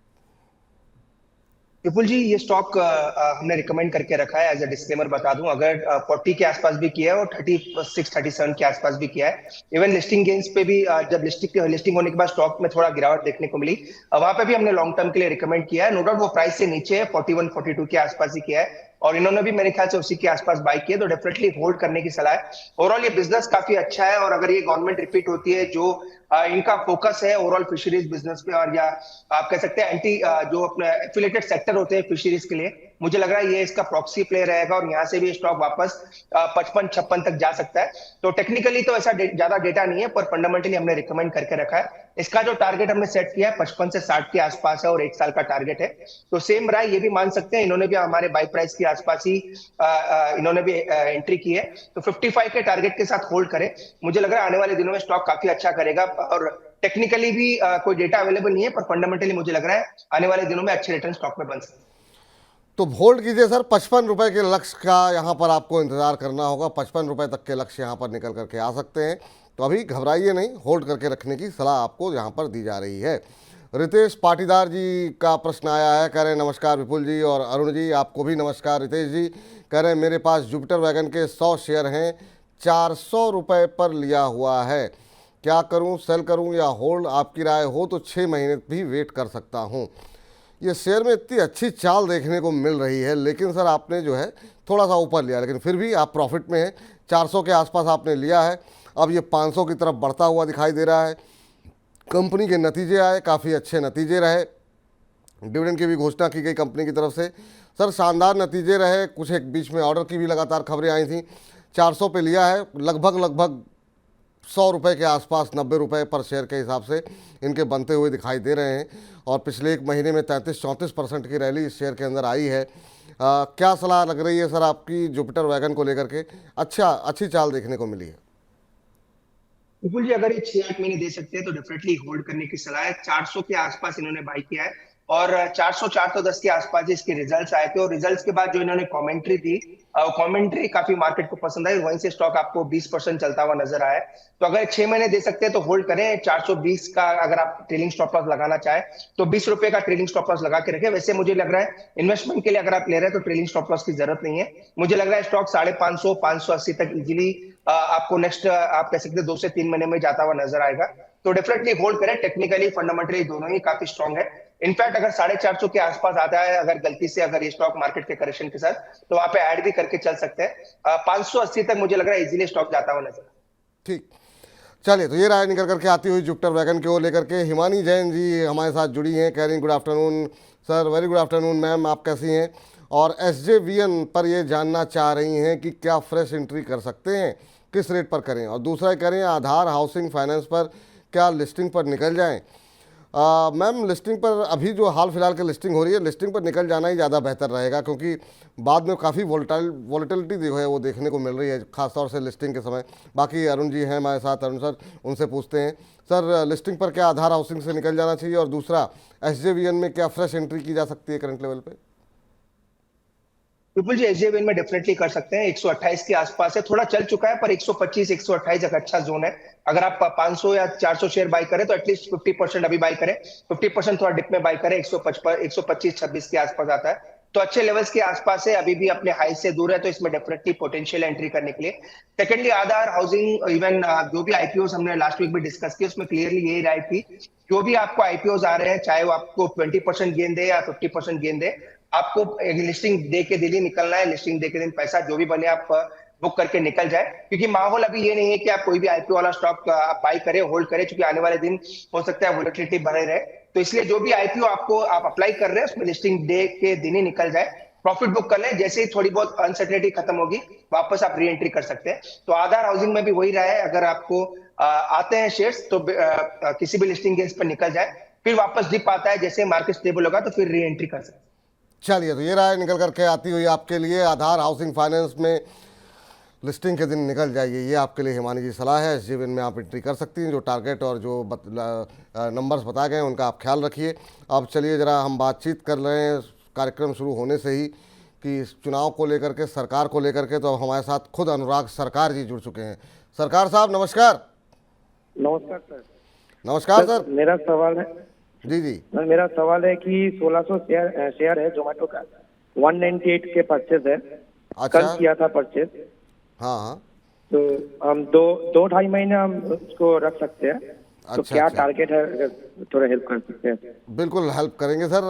Speaker 2: विपुल जी, ये स्टॉक हमने रिकमेंड करके रखा है। एज अ डिस्क्लेमर बता दूं, अगर 40 के आसपास भी किया है और 36-37 के आसपास भी किया है। इवन लिस्टिंग गेन्स पे भी जब लिस्टिंग होने के बाद स्टॉक में थोड़ा गिरावट देखने को मिली, वहां पे भी हमने लॉन्ग टर्म के लिए रिकमेंड किया है। नो डाउट वो प्राइस से नीचे है, 41-42 के आसपास ही किया है और इन्होंने भी मेरे ख्याल से उसी के आसपास बाय किया, तो डेफिनेटली होल्ड करने की सलाह है। ओवरऑल ये बिजनेस काफी अच्छा है और अगर ये गवर्नमेंट रिपीट होती है, जो इनका फोकस है ओवरऑल फिशरीज बिजनेस पे, और या आप कह सकते हैं एंटी जो अपने एफिलिएटेड सेक्टर होते हैं फिशरीज के लिए, मुझे लग रहा है ये इसका प्रॉक्सी प्ले रहेगा और यहाँ से भी स्टॉक वापस 55-56 तक जा सकता है। तो टेक्निकली तो ऐसा ज्यादा डेटा नहीं है, पर फंडामेंटली हमने रिकमेंड करके रखा है। इसका जो टारगेट हमने सेट किया है 55 से 60 के आसपास है और 1 साल का टारगेट है। तो सेम राय ये भी मान सकते हैं, इन्होंने भी हमारे बाई प्राइस के आसपास ही इन्होंने भी एंट्री की है। तो 55 के टारगेट के साथ होल्ड करें। मुझे लग रहा है आने वाले दिनों में स्टॉक काफी अच्छा करेगा और टेक्निकली भी कोई डेटा अवेलेबल नहीं है, पर फंडामेंटली मुझे लग रहा है आने वाले दिनों में अच्छे रिटर्न स्टॉक में बन सकते हैं।
Speaker 1: तो होल्ड कीजिए सर। 55 रुपए के लक्ष्य का यहाँ पर आपको इंतजार करना होगा। 55 रुपए तक के लक्ष्य यहाँ पर निकल करके आ सकते हैं। तो अभी घबराइए नहीं, होल्ड करके रखने की सलाह आपको यहाँ पर दी जा रही है। रितेश पाटीदार जी का प्रश्न आया है, कह रहे हैं नमस्कार विपुल जी और अरुण जी। आपको भी नमस्कार रितेश जी। कह रहे हैं मेरे पास जुपिटर वैगन के 100 शेयर हैं, 400 रुपये पर लिया हुआ है, क्या करूं, सेल करूं या होल्ड? आपकी राय हो तो 6 महीने भी वेट कर सकता हूं। ये शेयर में इतनी अच्छी चाल देखने को मिल रही है, लेकिन सर आपने जो है थोड़ा सा ऊपर लिया, लेकिन फिर भी आप प्रॉफिट में हैं। 400 के आसपास आपने लिया है, अब ये 500 की तरफ बढ़ता हुआ दिखाई दे रहा है। कंपनी के नतीजे आए, काफ़ी अच्छे नतीजे रहे, डिविडेंड की भी घोषणा की गई कंपनी की तरफ से। सर शानदार नतीजे रहे, कुछ एक बीच में ऑर्डर की भी लगातार खबरें आई थी। 400 पे लिया है, लगभग 100 रुपये के आसपास, 90 रुपये पर शेयर के हिसाब से इनके बनते हुए दिखाई दे रहे हैं और पिछले 1 महीने में 33-34% की रैली इस शेयर के अंदर आई है। क्या सलाह लग रही है सर आपकी जुपिटर वैगन को लेकर के? अच्छी चाल देखने को मिली है।
Speaker 2: विपुल जी, अगर ये 6-8 महीने दे सकते हैं तो डेफिनेटली होल्ड करने की सलाह है। 400 के आसपास इन्होंने बाय किया है और 400-410 के आसपास इसके रिजल्ट्स आए थे और रिजल्ट्स के बाद जो इन्होंने कमेंट्री दी, कमेंट्री काफी मार्केट को पसंद आई, वहीं से स्टॉक आपको 20% चलता हुआ नजर आया। तो अगर 6 महीने दे सकते हैं तो होल्ड करें। 420 का अगर आप ट्रेलिंग स्टॉप लॉस लगाना चाहे तो 20 रुपए का ट्रेलिंग स्टॉप लॉस लगा के रखें। वैसे मुझे लग रहा है इन्वेस्टमेंट के लिए अगर आप ले रहे हैं तो ट्रेलिंग स्टॉप लॉस की जरूरत नहीं है। मुझे लग रहा है स्टॉक 550-580 तक इजीली आपको नेक्स्ट आप कह सकते हैं 2 से 3 महीने में जाता हुआ नजर आएगा। तो डेफिनेटली होल्ड करें। टेक्निकली फंडामेंटली दोनों ही काफी स्ट्रॉन्ग है। इनफैक्ट अगर 450 के आसपास आता है, अगर गलती से अगर ये स्टॉक मार्केट के करेक्शन के साथ, तो वहां पे ऐड भी करके चल सकते हैं। 580 तक मुझे लग रहा है इजीली स्टॉक जाता हुआ नजर।
Speaker 1: ठीक, चलिए, तो ये राय निकल करके आती हुई जुपिटर वैगन की ओर लेकर के हिमानी जैन जी हमारे साथ जुड़ी हैं, कह रही हैं good afternoon sir. Very good afternoon ma'am, आप कैसी हैं? और SJVN पर ये जानना चाह रही हैं कि क्या फ्रेश एंट्री कर सकते हैं, किस रेट पर करें? और दूसरा कह रहे हैं आधार हाउसिंग फाइनेंस पर क्या लिस्टिंग पर निकल जाएं? मैम, लिस्टिंग पर अभी जो हाल फिलहाल की लिस्टिंग हो रही है, लिस्टिंग पर निकल जाना ही ज़्यादा बेहतर रहेगा, क्योंकि बाद में काफ़ी वोलेटिलिटी जो है वो देखने को मिल रही है, खासतौर से लिस्टिंग के समय। बाकी अरुण जी हैं हमारे साथ, अरुण सर, उनसे पूछते हैं सर लिस्टिंग पर क्या आधार हाउसिंग से निकल जाना चाहिए, और दूसरा SJVN में क्या फ्रेश एंट्री की जा सकती है करंट लेवल पर?
Speaker 2: विपुल जी, SJVN में डेफिनेटली कर सकते हैं। 128 के आसपास है, थोड़ा चल चुका है, पर 125-128 एक अच्छा जोन है। अगर आप 500 या 400 शेयर बाय करें तो एटलीस्ट 50% अभी बाय करें, 50% थोड़ा डिप में बाय करें। 125-26 के आसपास आता है। तो अच्छे लेवल्स के आसपास है, अभी भी अपने हाई से दूर है, तो इसमें डेफिनेटली पोटेंशियल एंट्री करने के लिए। सेकेंडली आधार हाउसिंग, इवन जो भी आईपीओ हमने लास्ट वीक भी डिस्कस किया, उसमें क्लियरली यही राय थी, जो भी आपको आईपीओ आ रहे हैं, चाहे वो आपको 20% गेन दे या 50% गेन दे, आपको एक लिस्टिंग दे के दिन ही निकलना है, लिस्टिंग दे के दिन पैसा जो भी बने आप बुक करके निकल जाए, क्योंकि माहौल अभी ये नहीं है कि आप कोई भी आईपीओ वाला स्टॉक आप बाई करें, होल्ड करें, क्योंकि आने वाले दिन हो सकता है वोलेटिलिटी बने रहे। तो इसलिए जो भी आईपीओ आपको आप अप्लाई कर रहे हैं, उसमें लिस्टिंग डे के दिन ही निकल जाए, प्रॉफिट बुक कर लें, जैसे ही थोड़ी बहुत अनसर्टेनिटी खत्म होगी वापस आप री एंट्री कर सकते हैं। तो आधार हाउसिंग में भी वही रहा है, अगर आपको आते हैं शेयर्स तो किसी भी लिस्टिंग गेज पर निकल जाए, फिर वापस डिप आता है, जैसे मार्केट स्टेबल होगा तो फिर री एंट्री कर सकते हैं।
Speaker 1: चलिए, तो ये राय निकल करके आती हुई आपके लिए, आधार हाउसिंग फाइनेंस में लिस्टिंग के दिन निकल जाइए, ये आपके लिए हिमानी जी सलाह है। इस जीवन में आप एंट्री कर सकती हैं। जो टारगेट और जो नंबर्स बताए गए हैं उनका आप ख्याल रखिए। अब चलिए ज़रा हम बातचीत कर रहे हैं कार्यक्रम शुरू होने से ही कि इस चुनाव को लेकर के, सरकार को लेकर के, तो अब हमारे साथ खुद अनुराग सरकार जी जुड़ चुके हैं। सरकार साहब नमस्कार।
Speaker 6: नमस्कार सर।
Speaker 1: नमस्कार सर।
Speaker 6: मेरा सवाल है
Speaker 1: जी जी।
Speaker 6: मेरा सवाल है कि 1600 शेयर है जोमेटो का, 198 के परचेज है।
Speaker 1: अच्छा।
Speaker 6: कल किया था परचेज।
Speaker 1: हाँ हाँ।
Speaker 6: तो हम दो ढाई महीने हम उसको रख सकते हैं। तो
Speaker 1: अच्छा,
Speaker 6: क्या
Speaker 1: अच्छा।
Speaker 6: टारगेट है, अगर थोड़ा हेल्प कर सकते हैं?
Speaker 1: बिल्कुल हेल्प करेंगे सर।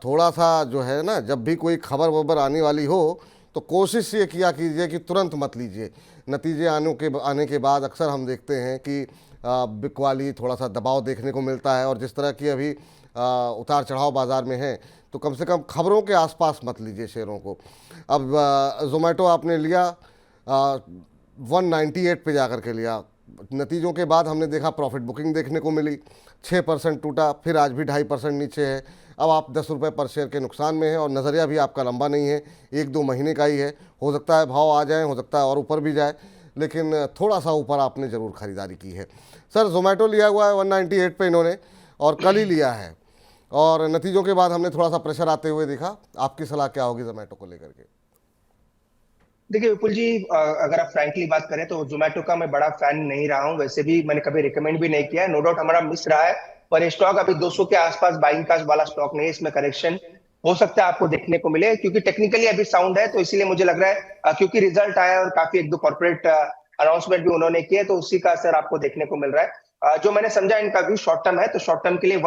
Speaker 1: थोड़ा सा जो है ना, जब भी कोई खबर वबर आने वाली हो तो कोशिश ये किया कीजिए कि तुरंत मत लीजिए। नतीजे आने के बाद अक्सर हम देखते हैं कि बिकवाली, थोड़ा सा दबाव देखने को मिलता है, और जिस तरह की अभी उतार चढ़ाव बाज़ार में है, तो कम से कम खबरों के आसपास मत लीजिए शेयरों को। अब जोमेटो आपने लिया 198 पे जा कर के लिया, नतीजों के बाद हमने देखा प्रॉफिट बुकिंग देखने को मिली, 6% टूटा, फिर आज भी 2.5% नीचे है। अब आप 10 रुपये पर शेयर के नुकसान में है, और नज़रिया भी आपका लंबा नहीं है, 1-2 महीने का ही है। हो सकता है भाव आ जाए, हो सकता है और ऊपर भी जाए, लेकिन थोड़ा सा ऊपर आपने ज़रूर ख़रीदारी की है। सर जोमेटो लिया हुआ है 198 पे इन्होंने, और कल ही लिया है, और नतीजों के बाद हमने थोड़ा सा प्रेशर आते हुए देखा। आपकी सलाह क्या होगी जोमेटो को लेकर के?
Speaker 2: देखिए विपुल जी, अगर आप फ्रैंकली बात करें तो जोमेटो का मैं बड़ा फैन नहीं रहा हूं, वैसे भी मैंने कभी रिकमेंड भी नहीं किया है। नो डाउट हमारा मिस रहा है, पर ये स्टॉक अभी 200 के आसपास बाइंग का वाला स्टॉक नहीं है, इसमें करेक्शन हो सकता है आपको देखने को मिले, क्योंकि टेक्निकली अभी साउंड है, तो इसीलिए मुझे लग रहा है क्योंकि रिजल्ट आया और काफी 1-2 कॉर्पोरेट अनाउंसमेंट भी उन्होंने किए, तो उसी का असर आपको देखने को मिल रहा है। जो मैंने समझा इनका व्यू शॉर्ट टर्म है, तो शॉर्ट टर्म के लिए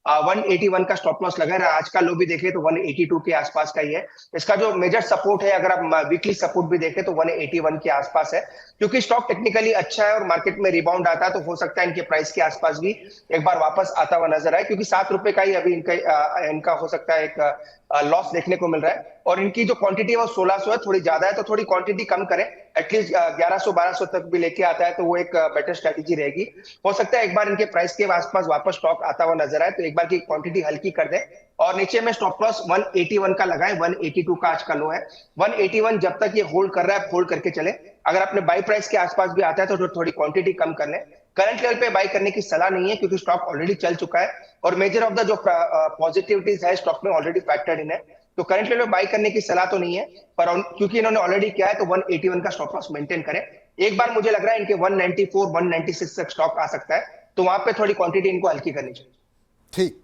Speaker 2: 181 का स्टॉप लॉस लगा है। आज का लो भी देखें तो 182 के आसपास का ही है। इसका जो मेजर सपोर्ट है, अगर आप वीकली सपोर्ट भी देखें तो 181 के आसपास है, क्योंकि स्टॉक टेक्निकली अच्छा है और मार्केट में रिबाउंड आता है, तो हो सकता है इनके प्राइस के आसपास भी एक बार वापस आता हुआ नजर आए, क्योंकि 7 रुपए का ही अभी इनका हो सकता है एक लॉस देखने को मिल रहा है। और इनकी जो क्वांटिटी है वो 1600 है, थोड़ी ज्यादा है, तो थोड़ी क्वांटिटी कम करें, एटलीस्ट 1100-1200 तक भी लेके आता है तो वो एक बेटर स्ट्रेटेजी रहेगी। हो सकता है एक बार इनके प्राइस के आसपास वापस स्टॉक आता हुआ नजर आए, तो एक बार की क्वांटिटी हल्की कर दे, और नीचे में स्टॉप लॉस 181 का लगाए, 182 का आज का लो है। 181 जब तक ये होल्ड कर रहा है, होल्ड करके चले। अगर अपने बाई प्राइस के आसपास भी आता है तो थोड़ी क्वांटिटी कम कर ले। करंट लेवल पे बाई करने की सलाह नहीं है, क्योंकि स्टॉक ऑलरेडी चल चुका है, और मेजर ऑफ द जो पॉजिटिविटीज है स्टॉक में ऑलरेडी फैक्टर्ड इन है, तो करंट लेवल पे बाई करने की सलाह तो नहीं है, पर क्योंकि इन्होंने ऑलरेडी किया है तो 181 का स्टॉप लॉस मेंटेन करें। एक बार मुझे लग रहा है इनके 194, 196 तक स्टॉक आ सकता है, तो वहां पे थोड़ी क्वांटिटी इनको हल्की करनी चाहिए।
Speaker 1: ठीक,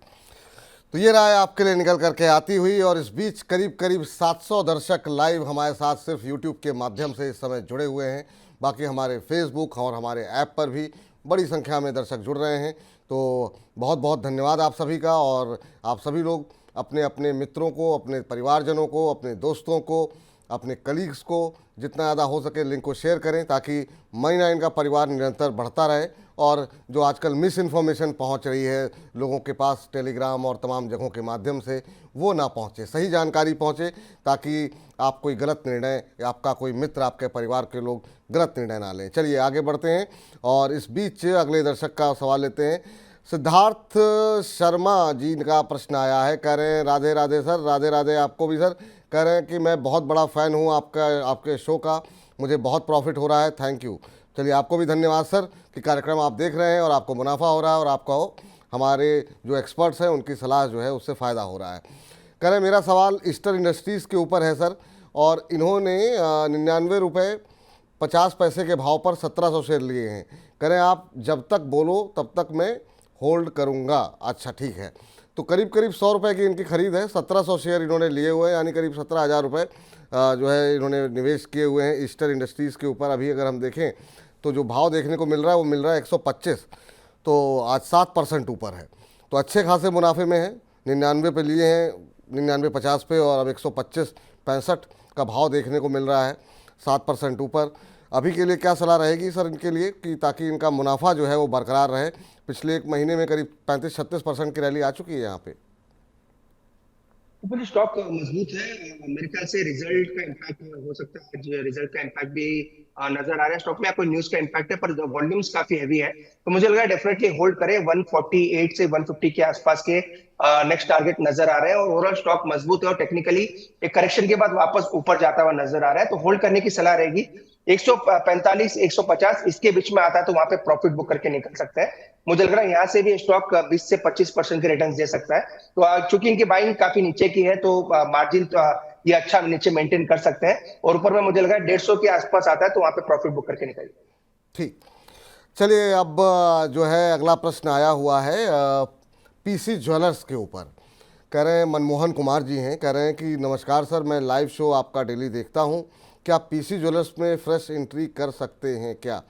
Speaker 1: तो ये राय आपके लिए निकल करके आती हुई, और इस बीच करीब करीब 700 दर्शक लाइव हमारे साथ सिर्फ यूट्यूब के माध्यम से इस समय जुड़े हुए हैं। बाकी हमारे फेसबुक और हमारे ऐप पर भी बड़ी संख्या में दर्शक जुड़ रहे हैं, तो बहुत बहुत धन्यवाद आप सभी का। और आप सभी लोग अपने अपने मित्रों को, अपने परिवारजनों को, अपने दोस्तों को, अपने कलीग्स को जितना ज़्यादा हो सके लिंक को शेयर करें, ताकि मनी 9 का परिवार निरंतर बढ़ता रहे, और जो आजकल मिस इन्फॉर्मेशन पहुंच रही है लोगों के पास टेलीग्राम और तमाम जगहों के माध्यम से, वो ना पहुंचे, सही जानकारी पहुंचे, ताकि आप कोई गलत निर्णय, आपका कोई मित्र, आपके परिवार के लोग गलत निर्णय ना लें। चलिए आगे बढ़ते हैं, और इस बीच अगले दर्शक का सवाल लेते हैं। सिद्धार्थ शर्मा जी का प्रश्न आया है, कह रहे हैं राधे राधे सर। राधे राधे आपको भी सर। कह रहे हैं कि मैं बहुत बड़ा फ़ैन हूँ आपके शो का, मुझे बहुत प्रॉफिट हो रहा है, थैंक यू। चलिए आपको भी धन्यवाद सर कि कार्यक्रम आप देख रहे हैं और आपको मुनाफा हो रहा है, और आपको हमारे जो एक्सपर्ट्स हैं उनकी सलाह जो है उससे फ़ायदा हो रहा है। कह रहे हैं मेरा सवाल ईस्टर इंडस्ट्रीज़ के ऊपर है सर, और इन्होंने 99 रुपये 50 पैसे के भाव पर 1700 शेयर लिए हैं। कह रहे हैं आप जब तक बोलो तब तक मैं होल्ड करूंगा। अच्छा ठीक है, तो करीब करीब 100 रुपये की इनकी खरीद है। 1700 शेयर इन्होंने लिए हुए हैं, यानी करीब 17,000 रुपये जो है इन्होंने निवेश किए हुए हैं ईस्टर इंडस्ट्रीज़ के ऊपर। अभी अगर हम देखें तो जो भाव देखने को मिल रहा है वो मिल रहा है 125, तो आज 7% ऊपर है, तो अच्छे खासे मुनाफे में है। 99 पे लिए हैं, 99.50 पे, और अब 125.65 का भाव देखने को मिल रहा है, 7% ऊपर। अभी के लिए क्या सलाह रहेगी सर इनके लिए कि ताकि इनका मुनाफा जो है वो बरकरार रहे? पिछले एक महीने में करीब 35-36% की रैली आ चुकी है यहाँ पे।
Speaker 2: ऊपरी स्टॉक मजबूत है। मेरे ख्याल से रिजल्ट का इम्पैक्ट हो सकता है, आज रिजल्ट का इम्पैक्ट भी नजर आ रहा है स्टॉक में, या कोई न्यूज का इम्पैक्ट है, पर वॉल्यूम्स काफी हैवी है, तो मुझे लग रहा है डेफिनेटली होल्ड करें। 148 से 150 के आसपास के नेक्स्ट टारगेट नजर आ रहे हैं, और ओवरऑल स्टॉक मजबूत है और टेक्निकली एक करेक्शन के बाद वापस ऊपर जाता हुआ नजर आ रहा है, तो होल्ड करने की सलाह रहेगी। 145 150 इसके बीच में आता है तो वहां पे प्रॉफिट बुक करके निकल सकते हैं। मुझे लग रहा है यहाँ से भी स्टॉक 20 से 25% के रिटर्न दे सकता है, तो चूंकि इनकी बाइंग काफी नीचे की है, तो मार्जिन ये अच्छा नीचे मेंटेन कर सकते हैं, और ऊपर में मुझे लगा 150 के आसपास आता है तो वहां पे प्रॉफिट बुक करके निकालिए।
Speaker 1: ठीक, चलिए अब जो है अगला प्रश्न आया हुआ है पीसी ज्वेलर्स के ऊपर। कह रहे हैं मनमोहन कुमार जी हैं, कह रहे हैं कि नमस्कार सर, मैं लाइव शो आपका डेली देखता हूं, क्या पीसी ज्वेलर्स में फ्रेश एंट्री कर सकते हैं क्या?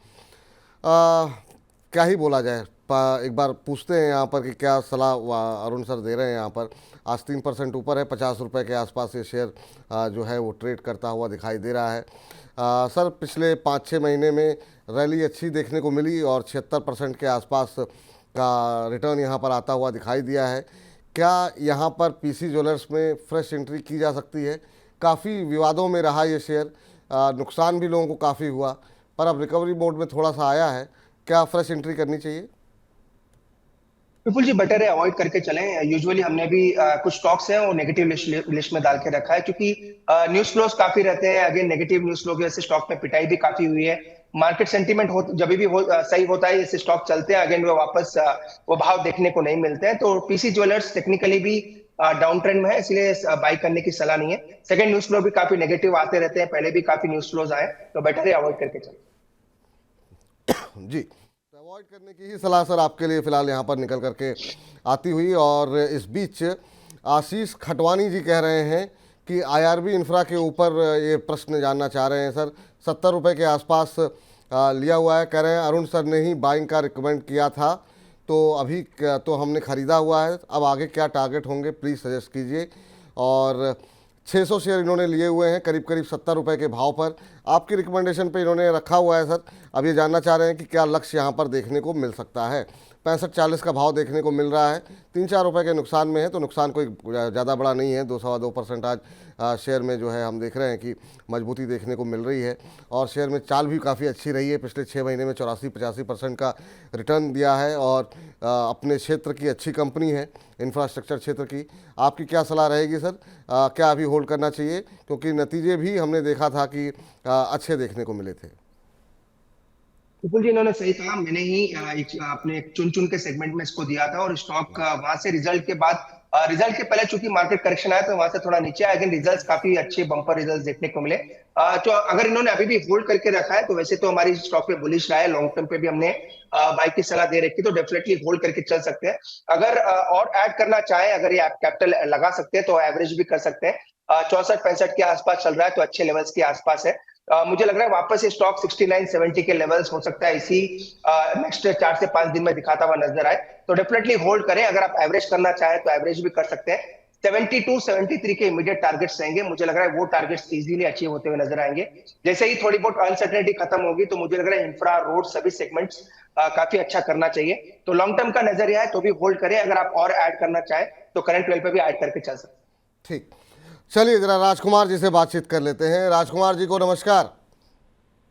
Speaker 1: क्या ही बोला जाए, एक बार पूछते हैं यहाँ पर कि क्या सलाह अरुण सर दे रहे हैं यहाँ पर। आज 3% ऊपर है, 50 रुपये के आसपास ये शेयर जो है वो ट्रेड करता हुआ दिखाई दे रहा है। सर पिछले 5-6 महीने में रैली अच्छी देखने को मिली और 76% के आसपास का रिटर्न यहाँ पर आता हुआ दिखाई दिया है। क्या यहाँ पर पीसी ज्वेलर्स में फ्रेश एंट्री की जा सकती है? काफ़ी विवादों में रहा ये शेयर, नुकसान भी लोगों को काफ़ी हुआ, पर अब रिकवरी मोड में थोड़ा सा आया है, क्या फ्रेश एंट्री करनी चाहिए?
Speaker 2: विपुल जी, बेटर है अवॉइड करके चलें। यूजुअली हमने भी कुछ स्टॉक्स हैं वो नेगेटिव लिस्ट में डाल के रखा है, क्योंकि न्यूज फ्लोज काफी रहते हैं। अगेन नेगेटिव न्यूज फ्लो की वजह से स्टॉक में पिटाई भी काफी हुई है। मार्केट सेंटीमेंट जब भी सही होता है जैसे स्टॉक चलते हैं, अगेन वो वापस वो भाव देखने को नहीं मिलते हैं, तो पीसी ज्वेलर्स टेक्निकली भी डाउन ट्रेंड में है, इसलिए बाई करने की सलाह नहीं है। सेकंड, न्यूज फ्लो भी काफी नेगेटिव आते रहते हैं, पहले भी काफी न्यूज फ्लोज आए, तो बेटर है अवॉइड करके चलें।
Speaker 1: जी, तो अवॉइड करने की ही सलाह सर आपके लिए फ़िलहाल यहाँ पर निकल करके आती हुई। और इस बीच आशीष खटवानी जी कह रहे हैं कि आईआरबी इंफ्रा के ऊपर ये प्रश्न जानना चाह रहे हैं सर। 70 रुपये के आसपास लिया हुआ है, कह रहे हैं अरुण सर ने ही बाइंग का रिकमेंड किया था, तो अभी तो हमने ख़रीदा हुआ है, अब आगे क्या टारगेट होंगे प्लीज़ सजेस्ट कीजिए। और 600 शेयर इन्होंने लिए हुए हैं करीब करीब 70 रुपये के भाव पर, आपकी रिकमेंडेशन पे इन्होंने रखा हुआ है सर। अब ये जानना चाह रहे हैं कि क्या लक्ष्य यहाँ पर देखने को मिल सकता है। 65-40 का भाव देखने को मिल रहा है, 3-4 रुपये के नुकसान में है, तो नुकसान कोई ज़्यादा बड़ा नहीं है। 2-2.25% आज शेयर में जो है हम देख रहे हैं कि मजबूती देखने को मिल रही है, और शेयर में चाल भी काफ़ी अच्छी रही है। पिछले 6 महीने में 84-85% का रिटर्न दिया है, और अपने क्षेत्र की अच्छी कंपनी है, इंफ्रास्ट्रक्चर क्षेत्र की। आपकी क्या सलाह रहेगी सर, क्या अभी होल्ड करना चाहिए? क्योंकि नतीजे भी हमने देखा था कि अच्छे देखने को मिले थे।
Speaker 2: विपुल जी, इन्होंने सही कहा। मैंने ही अपने चुन के सेगमेंट में इसको दिया था, और स्टॉक वहां से रिजल्ट के बाद, रिजल्ट के पहले चूंकि मार्केट करेक्शन आया तो वहां से थोड़ा नीचे आया, लेकिन रिजल्ट्स काफी अच्छे बम्पर रिजल्ट्स देखने को मिले। तो अगर इन्होंने अभी भी होल्ड करके रखा है तो वैसे तो हमारी स्टॉक पे बुलिश रहा है, लॉन्ग टर्म पे भी हमने बाई की सलाह दे रखी, तो डेफिनेटली होल्ड करके चल सकते हैं। अगर और ऐड करना चाहे, अगर ये कैपिटल लगा सकते हैं तो एवरेज भी कर सकते हैं। 64-65 के आसपास चल रहा है, तो अच्छे लेवल्स के आसपास है। मुझे लग रहा है वापस ये स्टॉक 69-70 के लेवल्स हो सकता है इसी नेक्स्ट 4 से 5 दिन में दिखाता हुआ नजर आए, तो डेफिनेटली होल्ड करें। अगर आप एवरेज करना चाहें तो एवरेज भी कर सकते हैं। 72-73 के इमीडिएट टारगेट्स रहेंगे, मुझे लग रहा है वो टारगेट्स इजीली अचीव होते हुए नजर आएंगे। जैसे ही थोड़ी बहुत अनसर्टेनिटी खत्म होगी तो मुझे लग रहा है इंफ्रा, रोड, सभी सेगमेंट्स काफी अच्छा करना चाहिए। तो लॉन्ग टर्म का नजरिया है तो भी होल्ड करें। अगर आप और ऐड करना चाहें तो करंट लेवल पे भी ऐड करके चल सकते हैं।
Speaker 1: ठीक, चलिए जरा राजकुमार जी से बातचीत कर लेते हैं। राजकुमार जी को नमस्कार।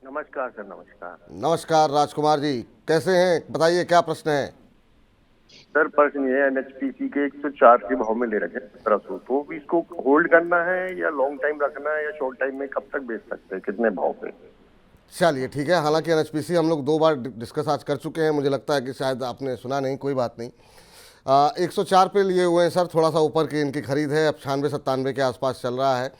Speaker 7: नमस्कार सर, नमस्कार।
Speaker 1: नमस्कार राजकुमार जी, कैसे हैं, बताइए क्या प्रश्न है?
Speaker 7: सर प्रश्न ये है, एनएचपीसी के 104 के भाव में ले रखे हैं 1700, तो भी इसको होल्ड करना है या लॉन्ग टाइम रखना है, या शॉर्ट टाइम में कब तक बेच सकते हैं, कितने भाव पे?
Speaker 1: चलिए ठीक है, हालांकि एनएचपीसी हम लोग 2 बार डिस्कस आज कर चुके हैं, मुझे लगता है कि शायद आपने सुना नहीं, कोई बात नहीं। 104 पे लिए हुए हैं सर, थोड़ा सा ऊपर की इनकी खरीद है, अब 96-97 के आसपास चल रहा है।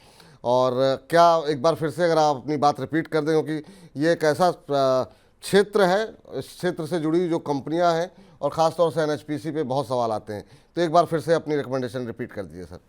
Speaker 1: और क्या एक बार फिर से अगर आप अपनी बात रिपीट कर दें, क्योंकि ये एक ऐसा क्षेत्र है, इस क्षेत्र से जुड़ी जो कंपनियां हैं और ख़ासतौर से एनएचपीसी पे बहुत सवाल आते हैं। तो एक बार फिर से अपनी रिकमेंडेशन रिपीट कर दीजिए सर।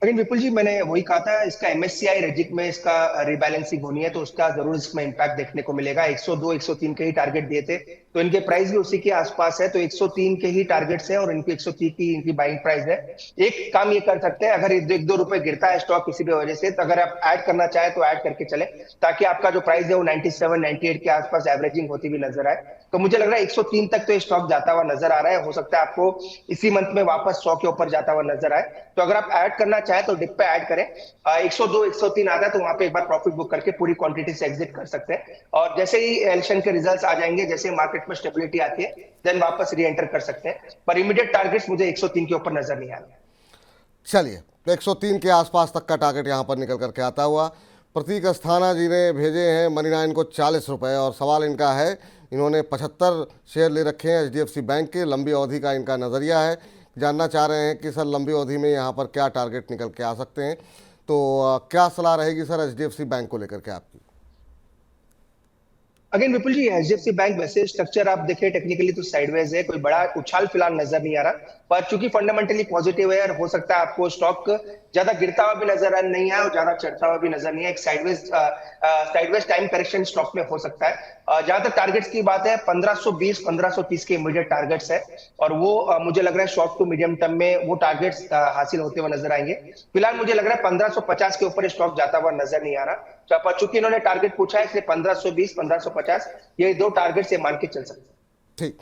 Speaker 2: लेकिन विपुल जी, मैंने वही कहा था, इसका एमएससीआई रेजिक में इसका रिबैलेंसिंग होनी है, तो उसका जरूर इसमें इम्पैक्ट देखने को मिलेगा। 102 103 के ही टारगेट दिए थे, तो इनके प्राइस भी उसी के आसपास है, तो 103 के ही टारगेट्स हैं और इनके 130 की इनकी बाइंग प्राइस है। एक काम ये कर सकते हैं, अगर 1-2 रुपए गिरता है स्टॉक किसी भी वजह से, तो अगर आप ऐड करना चाहे तो ऐड करके चले, ताकि आपका जो प्राइस है वो 97 98 के आसपास एवरेजिंग होती हुई नजर आए। तो मुझे लग रहा है 103 तक तो ये स्टॉक जाता हुआ नजर आ रहा है। हो सकता है आपको इसी मंथ में वापस 100 के ऊपर जाता हुआ नजर आए। तो अगर आप ऐड करना चाहे तो डिप पे ऐड करें। 102 103 आता है तो वहां पे एक बार प्रॉफिट बुक करके पूरी क्वांटिटी से एग्जिट कर सकते हैं। और जैसे ही इलेक्शन के रिजल्ट्स आ जाएंगे, जैसे मार्केट में स्टेबिलिटी आती है, देन वापस री एंटर कर सकते हैं। पर इमीडिएट टारगेट्स मुझे 103 के ऊपर नजर नहीं आ रहा।
Speaker 1: चलिए, तो 103 के आसपास तक का टारगेट यहाँ पर निकल करके आता हुआ। प्रतीक अस्थाना जी ने भेजे हैं मनी 9 को 40 रुपये, और सवाल इनका है, इन्होंने 75 शेयर ले रखे हैं एचडीएफसी बैंक के। लंबी अवधि का इनका नज़रिया है, जानना चाह रहे हैं कि सर लंबी अवधि में यहाँ पर क्या टारगेट निकल के आ सकते हैं। तो क्या सलाह रहेगी सर एचडीएफसी बैंक को लेकर के आपकी?
Speaker 2: अगेन विपुल जी, एचडीएफसी बैंक वैसे स्ट्रक्चर आप देखें टेक्निकली तो साइडवेज है, कोई बड़ा उछाल फिलहाल नजर नहीं आ रहा। पर चूंकि फंडामेंटली पॉजिटिव है, और हो सकता है आपको स्टॉक ज्यादा गिरता हुआ भी नजर नहीं आया और ज्यादा चढ़ता हुआ भी नजर नहीं है। एक साइडवेज टाइम करेक्शन स्टॉक में हो सकता है। जहां तक टारगेट्स की बात है, 1520 1530 के इमीडिएट टारगेट्स है, और वो मुझे लग रहा है शॉर्ट टू मीडियम टर्म में वो टारगेट्स हासिल होते हुए नजर आएंगे। फिलहाल मुझे लग रहा है 1550 के ऊपर स्टॉक जाता हुआ नजर नहीं आ रहा। चूंकि इन्होंने टारगेट पूछा है, इसलिए 1520 1550 ये 2 टारगेट से मान के चल सकते हैं।
Speaker 1: ठीक।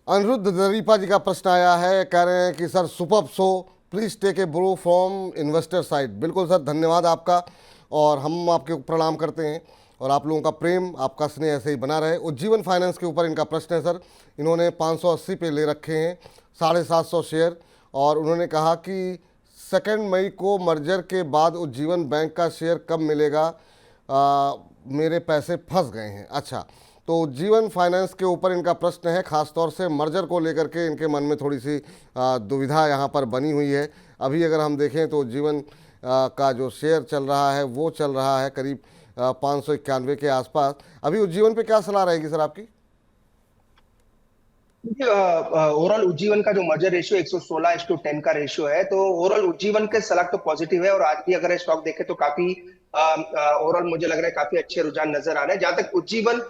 Speaker 1: अनिरुद्ध दरीपा जी का प्रश्न आया है, कह रहे हैं कि sir superb show, please take a bro from investor side. बिल्कुल सर, धन्यवाद आपका, और हम आपके प्रणाम करते हैं, और आप लोगों का प्रेम, आपका स्नेह ऐसे ही बना रहे। उज्जीवन फाइनेंस के ऊपर इनका प्रश्न है सर, इन्होंने 580 पे ले रखे हैं 750 शेयर, और उन्होंने कहा कि 2 मई को मर्जर के बाद उज्जीवन बैंक का शेयर कब मिलेगा, मेरे पैसे फंस गए हैं। अच्छा, तो उज्जीवन फाइनेंस के ऊपर इनका प्रश्न है, ख़ासतौर से मर्जर को लेकर के इनके मन में थोड़ी सी दुविधा यहाँ पर बनी हुई है। अभी अगर हम देखें तो उज्जीवन का जो शेयर चल रहा है वो चल रहा है करीब 591 के आसपास। अभी उज्जीवन पे क्या सलाह रहेगी सर आपकी?
Speaker 2: ओवरऑल उज्जीवन का जो मर्जर रेशियो 116:10 का रेशियो है, तो ओवरऑल उज्जीवन के सलाह तो पॉजिटिव है, और आज भी अगर स्टॉक देखे तो काफी ओवरऑल मुझे लग रहा है काफी अच्छे रुझान नजर आ रहे हैं। जहां तक उज्जीवन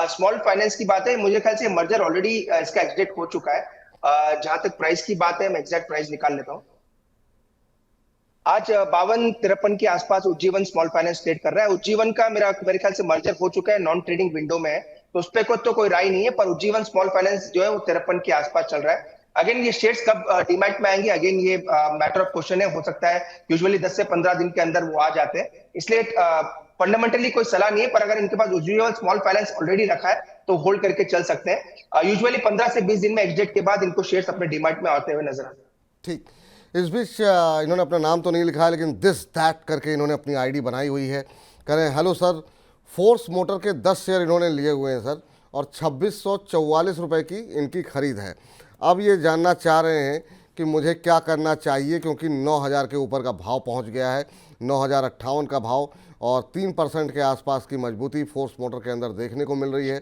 Speaker 2: स्मॉल फाइनेंस की बात है, मुझे ख्याल से मर्जर ऑलरेडी इसका एग्जिट हो चुका है। जहां तक प्राइस की बात है, मैं एग्जैक्ट प्राइस निकाल लेता हूँ। आज 52-53 के आसपास उज्जीवन स्मॉल फाइनेंस ट्रेड कर रहा है। उज्जीवन का मेरे ख्याल से मर्जर हो चुका है, नॉन ट्रेडिंग विंडो में है, तो उस पर तो कोई राय नहीं है। पर उज्जीवन स्मॉल फाइनेंस जो है वो 53 के आसपास चल रहा है। अगेन ये शेयर्स कब डीमैट में आएंगे, अगेन ये मैटर ऑफ क्वेश्चन है। हो सकता है यूजुअली 10 से 15 दिन के अंदर वो आ जाते हैं, इसलिए फंडामेंटली कोई सलाह नहीं है। पर अगर इनके पास उज्जीवन स्मॉल फाइनेंस ऑलरेडी रखा है तो होल्ड करके चल सकते हैं। यूजुअली 15 से 20 दिन में एग्जिट के बाद इनको शेयर्स अपने डीमैट में आते हुए नजर आते हैं।
Speaker 1: ठीक। इस बीच इन्होंने अपना नाम तो नहीं लिखा है, लेकिन दिस दैट करके इन्होंने अपनी आईडी बनाई हुई है। कह रहे हैं हेलो सर, फोर्स मोटर के 10 शेयर इन्होंने लिए हुए हैं सर, और 2644 रुपये की इनकी खरीद है। अब ये जानना चाह रहे हैं कि मुझे क्या करना चाहिए, क्योंकि 9000 के ऊपर का भाव पहुंच गया है, 9058 का भाव, और 3% के आसपास की मजबूती फोर्स मोटर के अंदर देखने को मिल रही है।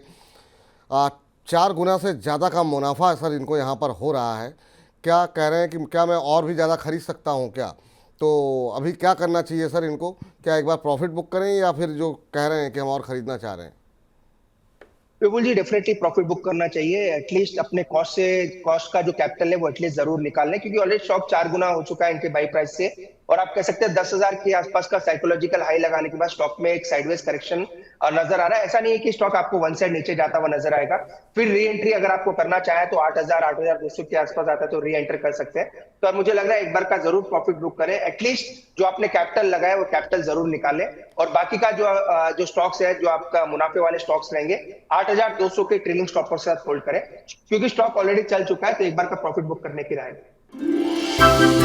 Speaker 1: 4 गुना से ज़्यादा का मुनाफा सर इनको यहाँ पर हो रहा है। क्या कह रहे हैं कि क्या मैं और भी ज़्यादा खरीद सकता हूँ क्या? तो अभी क्या करना चाहिए सर इनको? क्या एक बार प्रॉफिट बुक करें, या फिर जो कह रहे हैं कि हम और ख़रीदना चाह रहे हैं?
Speaker 2: विपुल जी, डेफिनेटली प्रॉफिट बुक करना चाहिए। एटलीस्ट अपने कॉस्ट का जो कैपिटल है वो एटलीस्ट जरूर निकाल लें, क्योंकि ऑलरेडी स्टॉक 4 गुना हो चुका है इनके बाई प्राइस से। और आप कह सकते हैं 10,000 के आसपास का साइकोलॉजिकल हाई लगाने के बाद स्टॉक में एक साइडवेज करेक्शन नजर आ रहा है। ऐसा नहीं है कि स्टॉक आपको वन साइड नीचे जाता हुआ नजर आएगा। फिर री एंट्री अगर आपको करना चाहे तो 8,000 8,200 के आसपास आता है तो री एंटर कर सकते हैं। तो अब मुझे लग रहा है एक बार का जरूर प्रॉफिट बुक करें। एटलीस्ट जो आपने कैपिटल लगाया वो कैपिटल जरूर निकालें, और बाकी का जो स्टॉक्स है, जो आपका मुनाफे वाले स्टॉक्स रहेंगे, 8,200 के ट्रेलिंग स्टॉप के साथ होल्ड करें, क्योंकि स्टॉक ऑलरेडी चल चुका है। तो एक बार का प्रॉफिट बुक करने की राय है।